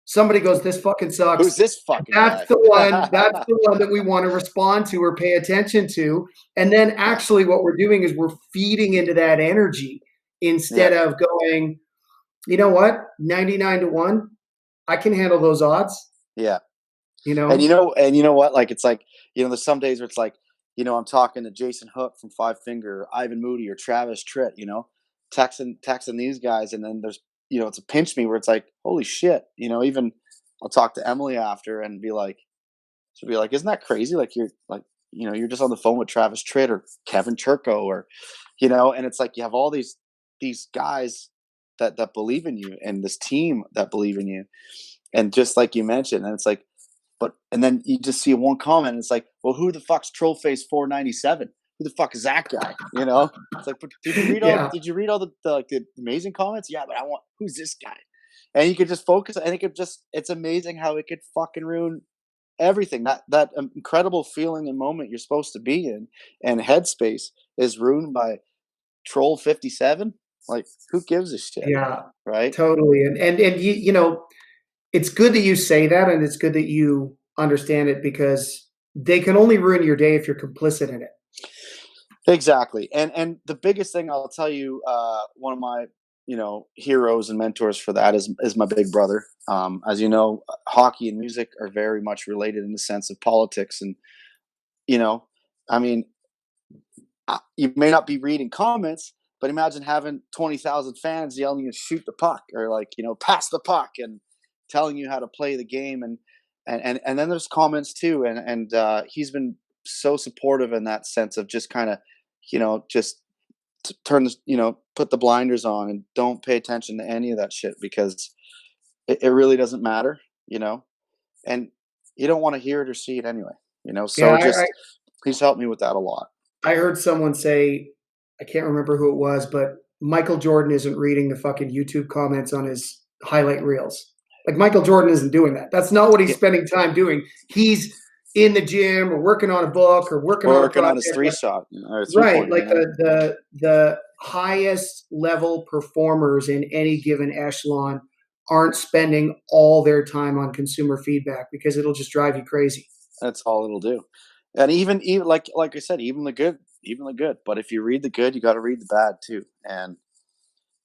A: Somebody goes, "This fucking sucks."
B: Who's this fucking
A: That's
B: guy?
A: the one. That's the one that we want to respond to or pay attention to. And then actually, what we're doing is we're feeding into that energy
B: Yeah.
A: instead of going, you know what, 99 to 1, I can handle those odds.
B: Yeah.
A: You
B: And
A: know,
B: you know what? Like, it's like, there's some days where it's like, I'm talking to Jason Hook from Five Finger, or Ivan Moody, or Travis Tritt, texting these guys, and then there's, it's a pinch me where it's like, holy shit, even I'll talk to Emily after and be like, she'll be like, isn't that crazy? Like, you're like, you're just on the phone with Travis Tritt or Kevin Turco, or, and it's like you have all these guys that believe in you, and this team that believe in you, and just like you mentioned, and it's like, and then you just see one comment, and it's like, well, who the fuck's Trollface 497? Who the fuck is that guy? It's like, but did you read all?
A: yeah,
B: Did you read all the amazing comments? Yeah, but who's this guy? And you could just focus, and it's amazing how it could fucking ruin everything. That incredible feeling and moment you're supposed to be in, and headspace, is ruined by Troll 57. Like, who gives a shit,
A: yeah,
B: right?
A: totally. And you know, it's good that you say that, and it's good that you understand it, because they can only ruin your day if you're complicit in it.
B: Exactly. And the biggest thing I'll tell you, one of my heroes and mentors for that is my big brother. As you know, hockey and music are very much related in the sense of politics, and you know, I mean, you may not be reading comments, but imagine having 20,000 fans yelling you shoot the puck, or like, pass the puck, and telling you how to play the game, and then there's comments too, and he's been so supportive in that sense of just kind of, just turn this, put the blinders on and don't pay attention to any of that shit, because it really doesn't matter, and you don't want to hear it or see it anyway,
A: Yeah,
B: so just he's helped me with that a lot.
A: I heard someone say, I can't remember who it was, but Michael Jordan isn't reading the fucking YouTube comments on his highlight reels. Like, Michael Jordan isn't doing that. That's not what he's
B: Yeah,
A: spending time doing. He's in the gym or working on a book or working on a
B: working on
A: project.
B: his three shot or three
A: Right.
B: pointer,
A: Like the highest level performers in any given echelon aren't spending all their time on consumer feedback, because it'll just drive you crazy.
B: That's all it'll do. And even like I said, even the good. But if you read the good, you got to read the bad too, and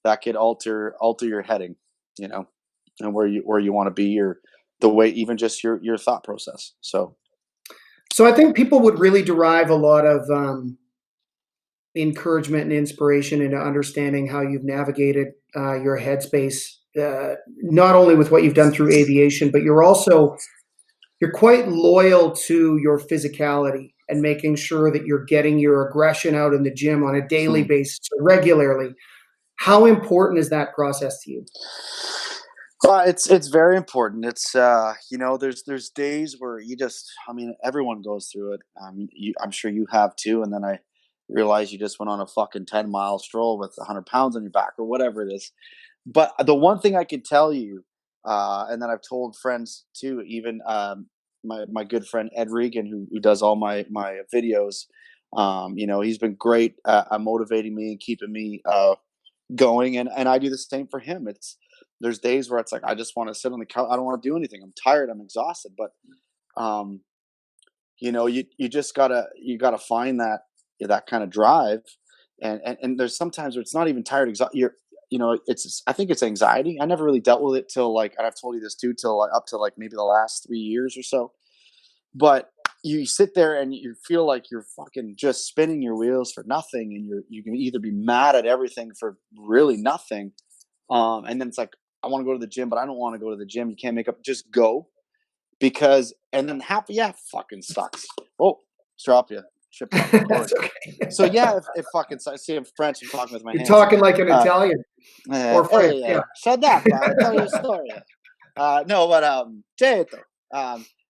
B: that could alter your heading, you know, and where you want to be, or the way, even just your thought process. So
A: So I think people would really derive a lot of encouragement and inspiration into understanding how you've navigated your headspace, not only with what you've done through aviation, but you're quite loyal to your physicality and making sure that you're getting your aggression out in the gym on a daily
B: hmm.
A: basis or regularly. How important is that process to you?
B: It's very important. It's there's days where you just, I mean, everyone goes through it. I'm sure you have too. And then I realize you just went on a fucking 10-mile stroll with 100 pounds on your back, or whatever it is. But the one thing I can tell you, and that I've told friends too, even my good friend Ed Regan, who does all my videos. He's been great at motivating me and keeping me going, and I do the same for him. There's days where it's like, I just want to sit on the couch. I don't want to do anything. I'm tired. I'm exhausted. But um, you just gotta find that kind of drive, and there's sometimes where it's not even tired. I think it's anxiety. I never really dealt with it till like, and I've told you this too, till like, up to like maybe the last 3 years or so. But you sit there and you feel like you're fucking just spinning your wheels for nothing, and you can either be mad at everything for really nothing, and then it's like, I want to go to the gym, but I don't want to go to the gym. You can't make up. Just go, because, and then half, yeah, fucking sucks. Oh, drop you, chipped off the cord.
A: That's okay.
B: So yeah, it fucking sucks. See, I'm French. I'm talking with my
A: You're
B: hands.
A: talking like an Italian or French.
B: Hey,
A: Yeah.
B: shut up! I tell you a story. No, but Cheto.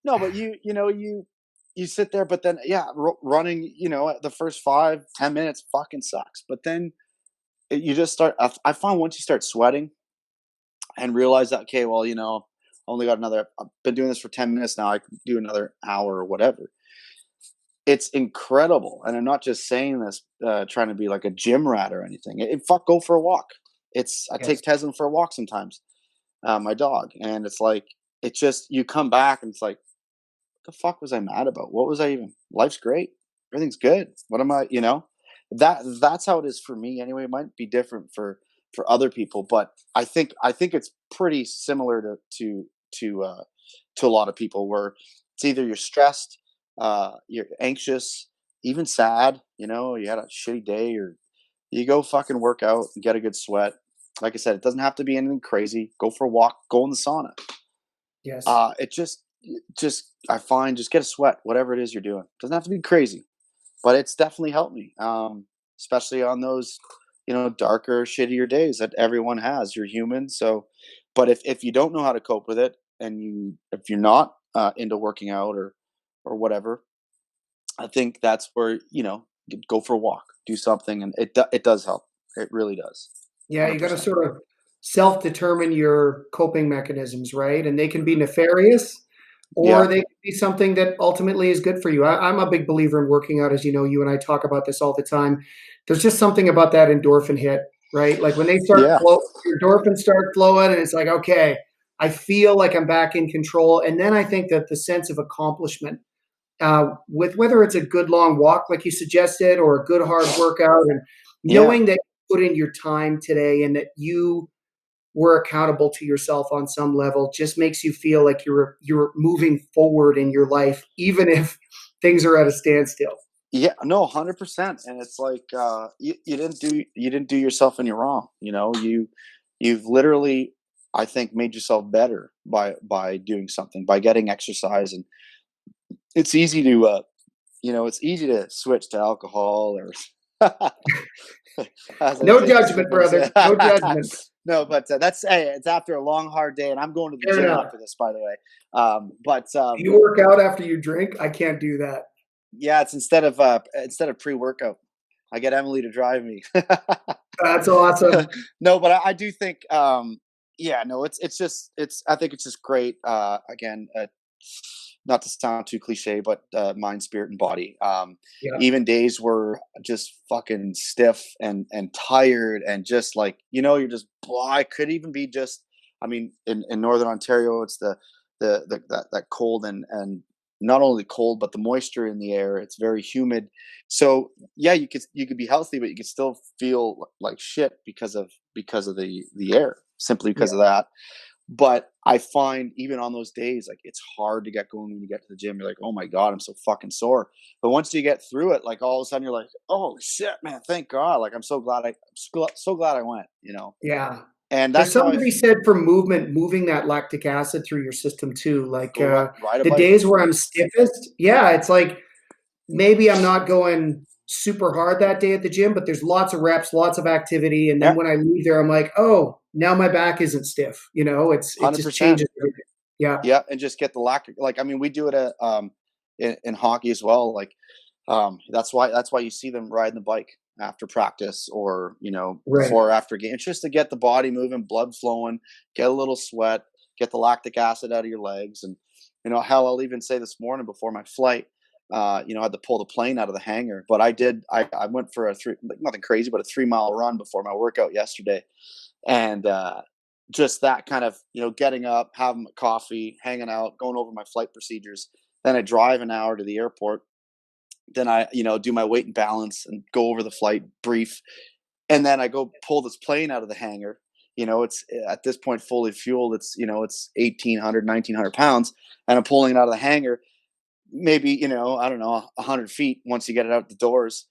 B: No, but you sit there, but then yeah, running. The first 5-10 minutes fucking sucks, but then you just start. I find once you start sweating and realize that, okay, well, only got another. I've been doing this for 10 minutes now. I can do another hour or whatever. It's incredible, and I'm not just saying this trying to be like a gym rat or anything. Fuck, go for a walk. I
A: Yes.
B: take Tesla for a walk sometimes, my dog, and it's like, it just, you come back and it's like, what the fuck was I mad about? What was I even? Life's great, everything's good. What am I? That's how it is for me anyway. It might be different for other people, but I think it's pretty similar to a lot of people, where it's either you're stressed, you're anxious, even sad, you had a shitty day, or you go fucking work out and get a good sweat. Like I said, it doesn't have to be anything crazy. Go for a walk, go in the sauna.
A: Yes.
B: I find, just get a sweat, whatever it is you're doing. Doesn't have to be crazy, but it's definitely helped me. Especially on those, darker, shittier days that everyone has. You're human. So, but if you don't know how to cope with it, and if you're not into working out or whatever, I think that's where, go for a walk, do something, and it does help. It really does.
A: Yeah, you got to
B: 100%.
A: sort of self-determine your coping mechanisms, right? And they can be nefarious, or
B: Yeah.
A: they can be something that ultimately is good for you. I'm a big believer in working out, as you know. You and I talk about this all the time. There's just something about that endorphin hit, right? Like when they start
B: Yeah.
A: flow, your endorphins start flowing, and it's like, okay, I feel like I'm back in control. And then I think that the sense of accomplishment, with whether it's a good long walk, like you suggested, or a good hard workout, and
B: Yeah.
A: knowing that you put in your time today and that you were accountable to yourself on some level, just makes you feel like you're moving forward in your life, even if things are at a standstill.
B: Yeah, no, 100%. And it's like, you didn't do yourself any wrong. You've literally, I think, made yourself better by doing something, by getting exercise. And it's easy to switch to alcohol, or as I
A: No
B: say, as
A: judgment,
B: people say.
A: brother. No judgment.
B: No, but that's, hey, it's after a long hard day, and I'm going to the
A: Fair
B: gym
A: enough.
B: after this, by the way. But
A: You work out after you drink? I can't do that.
B: yeah, it's instead of pre-workout, I get Emily to drive me.
A: That's awesome.
B: No, but I do think, yeah, no, I think it's just great. Again, not to sound too cliche, but mind, spirit, and body.
A: Yeah.
B: Even days were just fucking stiff and tired, and just like, you're just blah. I could even be just. I mean, in Northern Ontario, it's that cold, and not only cold, but the moisture in the air. It's very humid. So yeah, you could be healthy, but you could still feel like shit because of the air, simply
A: Yeah.
B: because of that. But I find, even on those days, like, it's hard to get going when you get to the gym. You're like, oh my God, I'm so fucking sore. But once you get through it, like, all of a sudden you're like, oh shit, man, thank God. Like, I'm so glad I went,
A: Yeah.
B: and
A: There's
B: that's how
A: something to be said for movement, moving that lactic acid through your system too. Like,
B: go ride a
A: the
B: bike.
A: days where I'm stiffest, yeah, it's like maybe I'm not going super hard that day at the gym, but there's lots of reps, lots of activity, and then
B: Yeah,
A: when I leave there, I'm like, oh, now my back isn't stiff. It just
B: 100%.
A: changes everything. Yeah,
B: Yeah, and just get the lactic. Like, I mean, we do it in hockey as well. Like, that's why you see them riding the bike after practice, or
A: right.
B: before or after game. It's just to get the body moving, blood flowing, get a little sweat, get the lactic acid out of your legs. And hell, I'll even say this morning before my flight, I had to pull the plane out of the hangar, but I went for like, nothing crazy, but a 3 mile run before my workout yesterday. And just that kind of, getting up, having a coffee, hanging out, going over my flight procedures. Then I drive an hour to the airport. Then I, do my weight and balance and go over the flight brief. And then I go pull this plane out of the hangar. It's at this point fully fueled. It's 1,800, 1,900 pounds, and I'm pulling it out of the hangar. Maybe I don't know, 100 feet once you get it out the doors.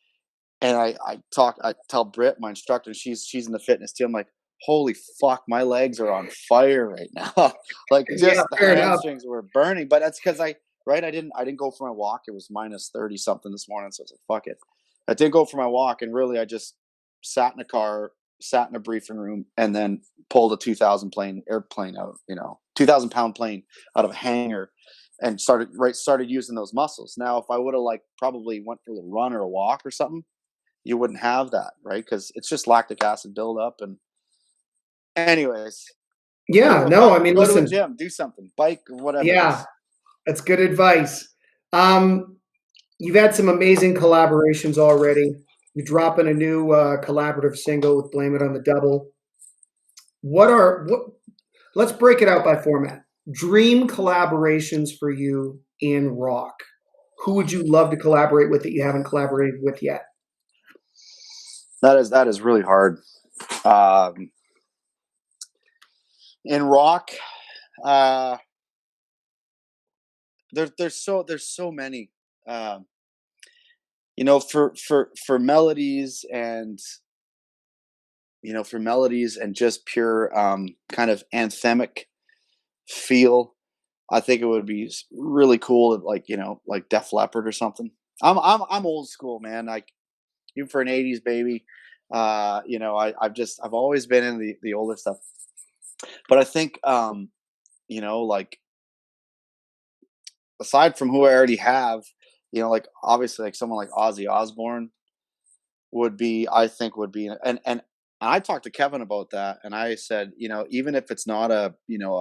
B: And I tell Britt, my instructor, and she's in the fitness too. I'm like, holy fuck, my legs are on fire right now. Like
A: Yeah,
B: just the
A: fair enough.
B: hamstrings were burning. But that's because I didn't go for my walk. It was minus 30 something this morning, so I said, fuck it. I didn't go for my walk, and really I just sat in a car, sat in a briefing room, and then pulled a 2,000 airplane out, 2,000 pound plane out of a hangar, and started using those muscles. Now, if I would have probably went for a run or a walk or something, you wouldn't have that, right? Because it's just lactic acid buildup. And anyways,
A: Yeah, no, I mean,
B: go to a
A: listen,
B: gym, do something, bike, whatever it
A: yeah,
B: is.
A: that's good advice. Um, you've had some amazing collaborations already. You're dropping a new collaborative single with "Blame It on the Double." What? Let's break it out by format. Dream collaborations for you in rock. Who would you love to collaborate with that you haven't collaborated with yet?
B: That is really hard. Um, in rock, uh, there's so many. Um, for melodies and just pure kind of anthemic feel. I think it would be really cool if like Def Leppard or something. I'm old school, man. Like even for an '80s baby, I've always been in the older stuff. But I think like aside from who I already have, like obviously like someone like Ozzy Osbourne would be, and I talked to Kevin about that, and I said, even if it's not a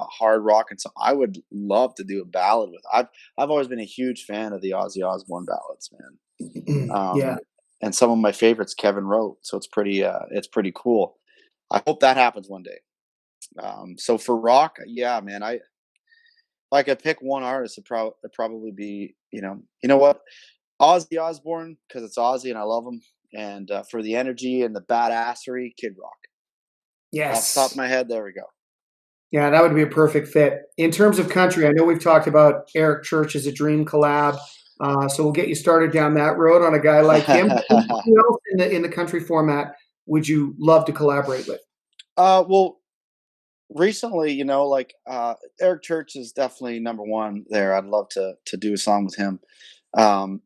B: hard rock and so I would love to do a ballad with. I've always been a huge fan of the Ozzy Osbourne ballads, man.
A: Yeah.
B: And some of my favorites Kevin wrote, so it's pretty cool. I hope that happens one day. So for rock, yeah, man, if I could pick one artist, it'd probably be, what, Ozzy Osbourne, because it's Ozzy and I love him, and for the energy and the badassery, Kid Rock. Off the top of
A: Yes.
B: my head, there we go.
A: Yeah, that would be a perfect fit. In terms of country, I know we've talked about Eric Church as a dream collab, so we'll get you started down that road on a guy like him. Who else in the country format would you love to collaborate with?
B: Well, recently, Eric Church is definitely number one there. I'd love to do a song with him, um,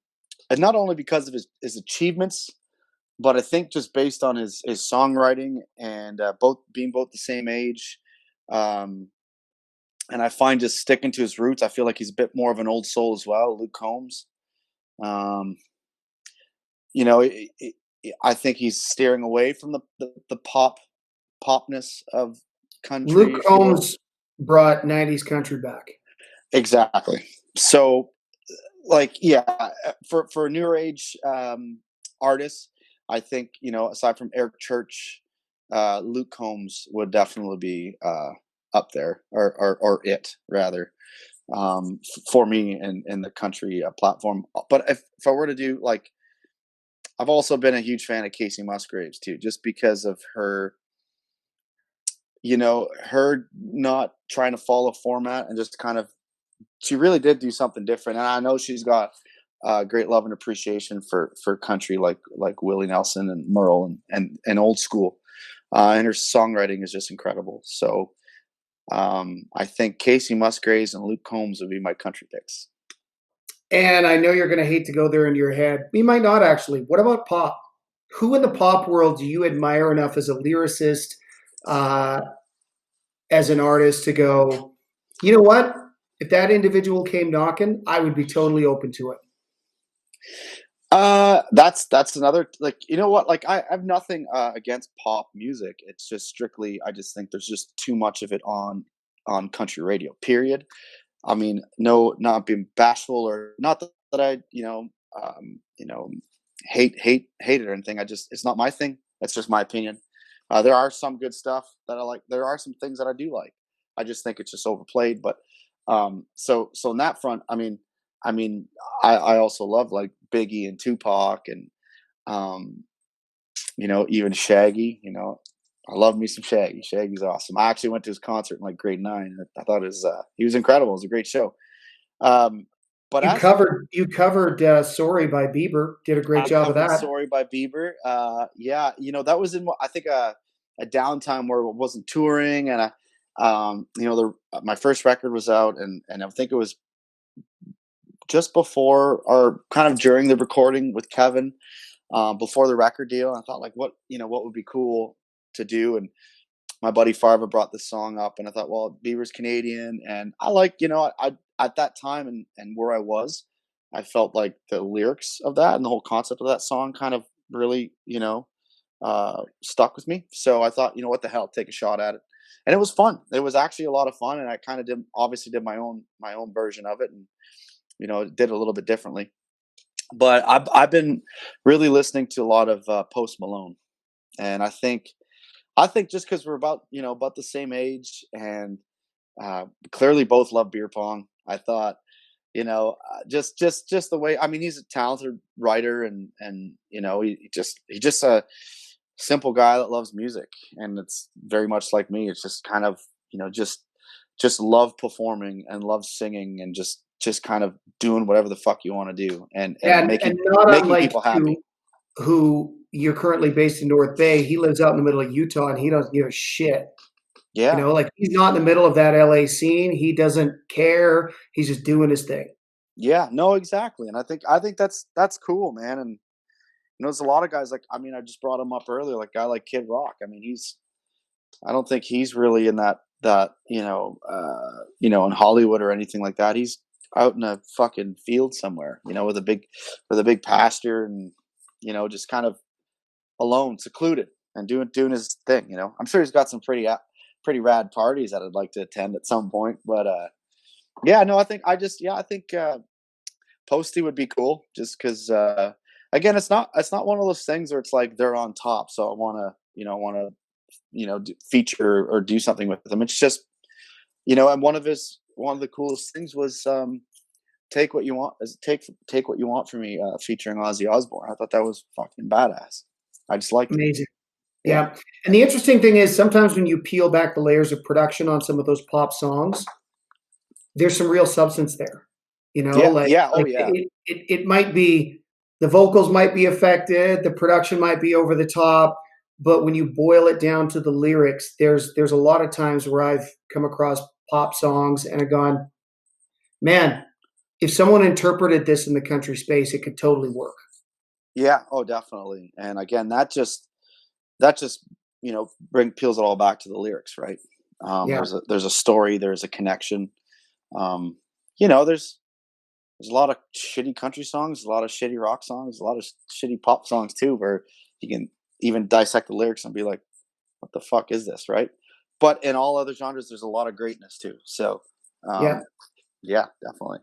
B: and not only because of his achievements, but I think just based on his songwriting and both the same age. Um, and I find just sticking to his roots. I feel like he's a bit more of an old soul as well. Luke Combs, um, you know, I think he's steering away from the popness of country,
A: Luke
B: if you will.
A: Combs brought '90s country back.
B: Exactly. So, like, yeah, for newer age artists, I think aside from Eric Church, Luke Combs would definitely be up there, or it rather, for me in the country platform. But if I were to do like, I've also been a huge fan of Casey Musgraves too, just because of her not trying to follow format and just kind of, she really did do something different. And I know she's got great love and appreciation for country like Willie Nelson and Merle and old school. And her songwriting is just incredible. So I think Casey Musgraves and Luke Combs would be my country picks.
A: And I know you're going to hate to go there in your head. We might not actually. What about pop? Who in the pop world do you admire enough as a lyricist, uh, as an artist to go, you know what? If that individual came knocking, I would be totally open to it.
B: That's another, like, what, like I have nothing against pop music. It's just strictly, I just think there's just too much of it on country radio. Period. I mean, no, not being bashful, or not that I, um, you know, hate it or anything. It's not my thing. That's just my opinion. There are some good stuff that I like. There are some things that I do like. I just think it's just overplayed. But so in that front, I mean, I also love like Biggie and Tupac and um, even Shaggy. I love me some Shaggy. Shaggy's awesome. I actually went to his concert in like grade 9. I thought he was incredible. It was a great show. But
A: You
B: as for
A: covered "Sorry" by Bieber. Did a great
B: I
A: job of
B: covered
A: that.
B: "Sorry" by Bieber. Yeah, that was in I think a downtime where it wasn't touring, and my first record was out, and I think it was just before or kind of during the recording with Kevin, before the record deal. And I thought, like, what would be cool to do, and my buddy Farva brought this song up, and I thought, well, Bieber's Canadian, and I like, I at that time and where I was, I felt like the lyrics of that and the whole concept of that song kind of really, stuck with me. So I thought, what the hell, take a shot at it, and it was fun. It was actually a lot of fun, and I kind of did my own version of it, and did a little bit differently. But I've been really listening to a lot of Post Malone, and I think just because we're about the same age, and clearly both love beer pong. I thought, just the way. I mean, he's a talented writer, and he's just a simple guy that loves music, and it's very much like me. It's just kind of just love performing and love singing, and just kind of doing whatever the fuck you want to do, and
A: And not
B: making
A: unlike
B: people happy.
A: you, who you're currently based in North Bay, he lives out in the middle of Utah, and he doesn't give a shit.
B: Yeah,
A: Like, he's not in the middle of that LA scene. He doesn't care. He's just doing his thing.
B: yeah, no, exactly. And I think that's cool, man. And there's a lot of guys, like, I mean, I just brought him up earlier, like a guy like Kid Rock. I mean, I don't think he's really in that in Hollywood or anything like that. He's out in a fucking field somewhere, with a big pasture, and just kind of alone, secluded, and doing his thing. I'm sure he's got some pretty rad parties that I'd like to attend at some point. But yeah, no, I think Posty would be cool, just because again, it's not one of those things where it's like they're on top, so I want to feature or do something with them. It's just, and one of the coolest things was take what you want take what you want from me, featuring Ozzy Osbourne. I thought that was fucking badass. I just liked it.
A: Amazing.
B: Yeah,
A: Yeah. And the interesting thing is, sometimes when you peel back the layers of production on some of those pop songs, there's some real substance there.
B: yeah,
A: Like
B: yeah. Oh
A: like
B: yeah,
A: it might be, the vocals might be affected, the production might be over the top, but when you boil it down to the lyrics, there's a lot of times where I've come across pop songs and I've gone, man, if someone interpreted this in the country space, it could totally work.
B: yeah. Oh, definitely. And again, that just peels it all back to the lyrics, right?
A: Yeah.
B: There's a story, there's a connection. There's a lot of shitty country songs, a lot of shitty rock songs, a lot of shitty pop songs too, where you can even dissect the lyrics and be like, what the fuck is this, right? But in all other genres, there's a lot of greatness too. So
A: Yeah.
B: yeah, definitely.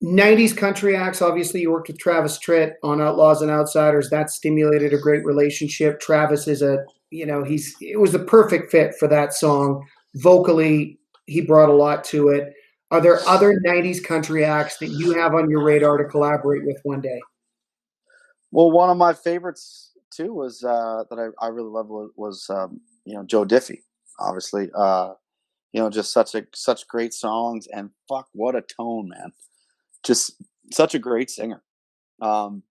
A: 90s country acts, obviously you worked with Travis Tritt on Outlaws and Outsiders. That stimulated a great relationship. Travis is it was the perfect fit for that song. Vocally, he brought a lot to it. Are there other 90s country acts that you have on your radar to collaborate with one day?
B: Well, one of my favorites too was that I really love was Joe Diffie, obviously. Just such great songs, and fuck, what a tone, man! Just such a great singer. Um,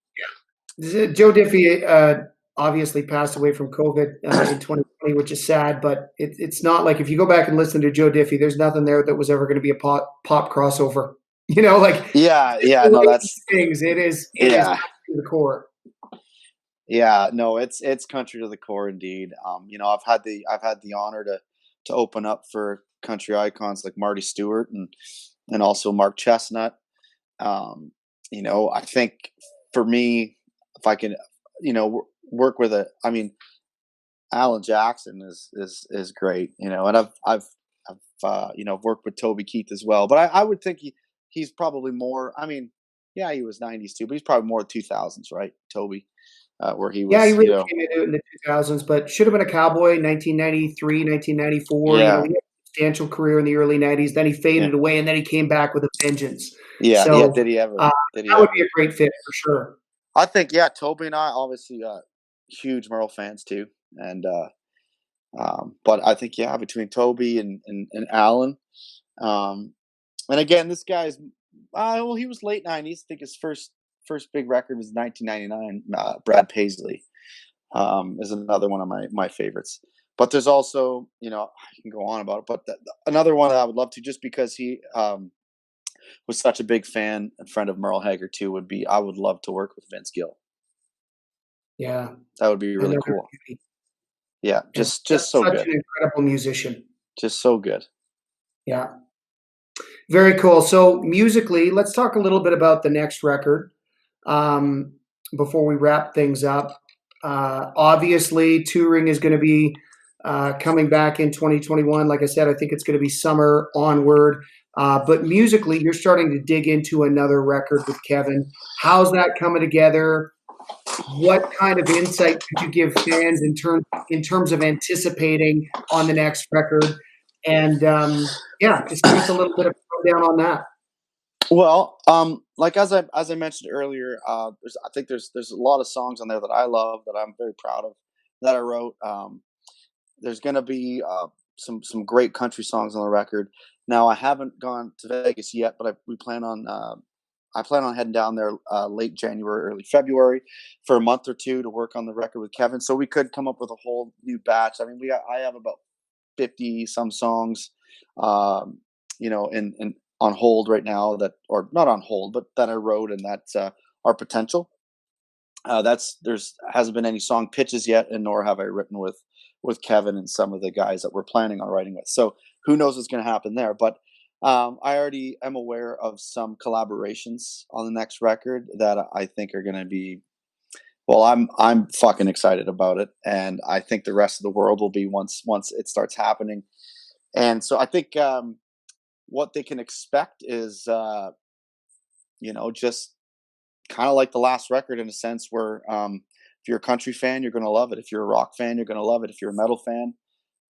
A: Joe Diffie obviously passed away from COVID in 2020, which is sad, but it's not like, if you go back and listen to Joe Diffie, there's nothing there that was ever going to be a pop crossover. Like,
B: yeah,
A: the
B: yeah, no,
A: way he
B: that's
A: sings, it is
B: yeah,
A: to the core.
B: yeah, no, it's country to the core indeed. I've had the honor to open up for country icons like Marty Stewart, and also Mark Chestnut. Um, I think for me, if I can, work with I mean, Alan Jackson is great, and I've worked with Toby Keith as well, but I would think he's probably more. I mean, yeah, he was '90s too, but he's probably more 2000s, right, Toby, where he
A: Yeah, he
B: was,
A: really came into it in the 2000s, but should have been a Cowboy, 1993, 1994. He
B: yeah,
A: had a substantial career in the early 90s. Then he
B: yeah,
A: faded away, and then he came back with a vengeance.
B: yeah, yeah.
A: So
B: Did he ever?
A: uh,
B: Did he
A: that would be
B: ever?
A: a great fit for sure.
B: I think, yeah, Toby and I obviously, huge Merle fans too, and but I think between Toby and Alan, um, and again, this guy's well, he was late '90s. I think his first big record was 1999. Brad Paisley is another one of my favorites. But there's also, I can go on about it, but another one that I would love to, just because he was such a big fan and friend of Merle Haggard too, would be, I would love to work with Vince Gill.
A: Yeah,
B: That would be really
A: another
B: cool.
A: beauty.
B: Yeah,
A: And
B: just so
A: such
B: good.
A: an incredible musician.
B: Just so good.
A: Yeah, very cool. So musically, let's talk a little bit about the next record um, before we wrap things up. Obviously, touring is going to be coming back in 2021. Like I said, I think it's going to be summer onward. But musically, you're starting to dig into another record with Kevin. How's that coming together? What kind of insight could you give fans in terms of anticipating on the next record? And just give us a little bit of rundown on that.
B: Well, like as I mentioned earlier, I think there's a lot of songs on there that I love, that I'm very proud of, that I wrote. There's gonna be some great country songs on the record. Now, I haven't gone to Vegas yet, but I plan on heading down there late January, early February, for a month or two to work on the record with Kevin. So we could come up with a whole new batch. I mean, I have about 50 some songs, in on hold right now, that, or not on hold, but that I wrote, and that are potential. There's hasn't been any song pitches yet, and nor have I written with Kevin and some of the guys that we're planning on writing with. So who knows what's going to happen there? But I already am aware of some collaborations on the next record that I think are going to be. Well, I'm fucking excited about it, and I think the rest of the world will be, once it starts happening. And so I think what they can expect is, just kind of like the last record, in a sense, where if you're a country fan, you're going to love it. If you're a rock fan, you're going to love it. If you're a metal fan,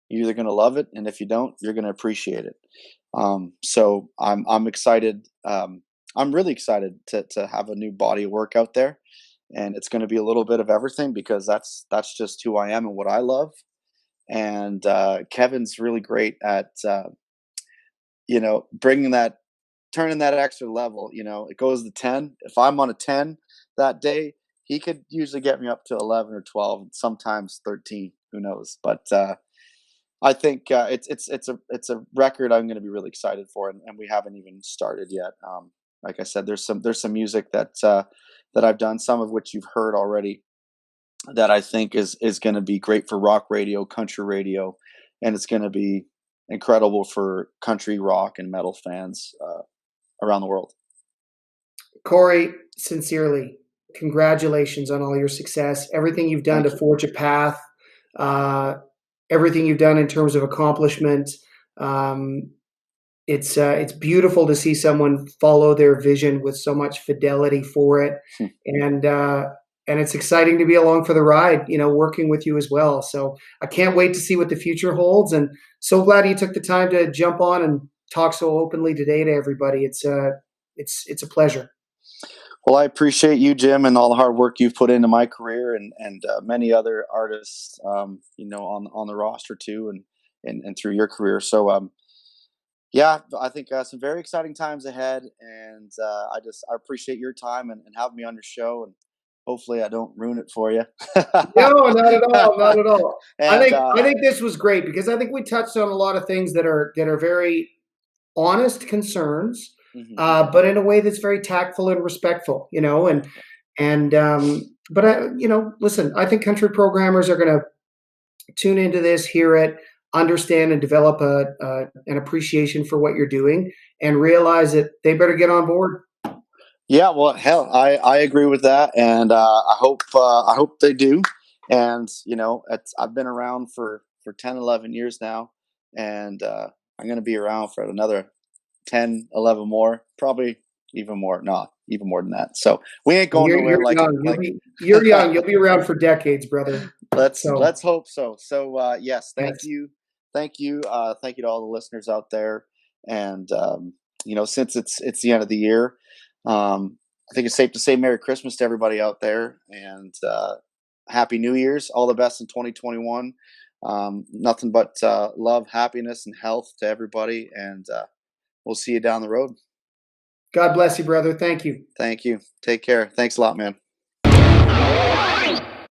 B: you're either going to love it, and if you don't, you're going to appreciate it. So I'm excited. I'm really excited to have a new body of work out there, and it's going to be a little bit of everything, because that's just who I am and what I love. And Kevin's really great at bringing that, turning that extra level. It goes to 10. If I'm on a 10 that day, he could usually get me up to 11 or 12, and sometimes 13. Who knows? But I think it's a record I'm going to be really excited for, and we haven't even started yet. Like I said, there's some music that I've done, some of which you've heard already, that I think is going to be great for rock radio, country radio, and it's going to be incredible for country, rock, and metal fans around the world.
A: Cory, sincerely, congratulations on all your success, everything you've done to forge a path, everything you've done in terms of accomplishment. It's beautiful to see someone follow their vision with so much fidelity for it, and it's exciting to be along for the ride, working with you as well. So I can't wait to see what the future holds, and so glad you took the time to jump on and talk so openly today to everybody. It's a pleasure.
B: Well, I appreciate you, Jim, and all the hard work you've put into my career, and many other artists, on the roster too, and through your career. So, I think some very exciting times ahead, and I appreciate your time and having me on your show, and hopefully I don't ruin it for you.
A: No, not at all, not at all.
B: And
A: I think this was great, because I think we touched on a lot of things that are very honest concerns, but in a way that's very tactful and respectful, but listen, I think country programmers are going to tune into this, hear it, understand, and develop an appreciation for what you're doing, and realize that they better get on board.
B: Yeah, well, hell, I agree with that, and I hope they do. And I've been around for 10, 11 years now, and I'm going to be around for another 10, 11 more, probably even more. No, even more than that. So we ain't going nowhere.
A: You're young. You're young. You'll be around for decades, brother.
B: Let's hope so. So yes, thank you to all the listeners out there, and since it's the end of the year. I think it's safe to say Merry Christmas to everybody out there, and Happy New Year's. All the best in 2021. Nothing but love, happiness, and health to everybody. And we'll see you down the road.
A: God bless you, brother. Thank you.
B: Thank you. Take care. Thanks a lot, man.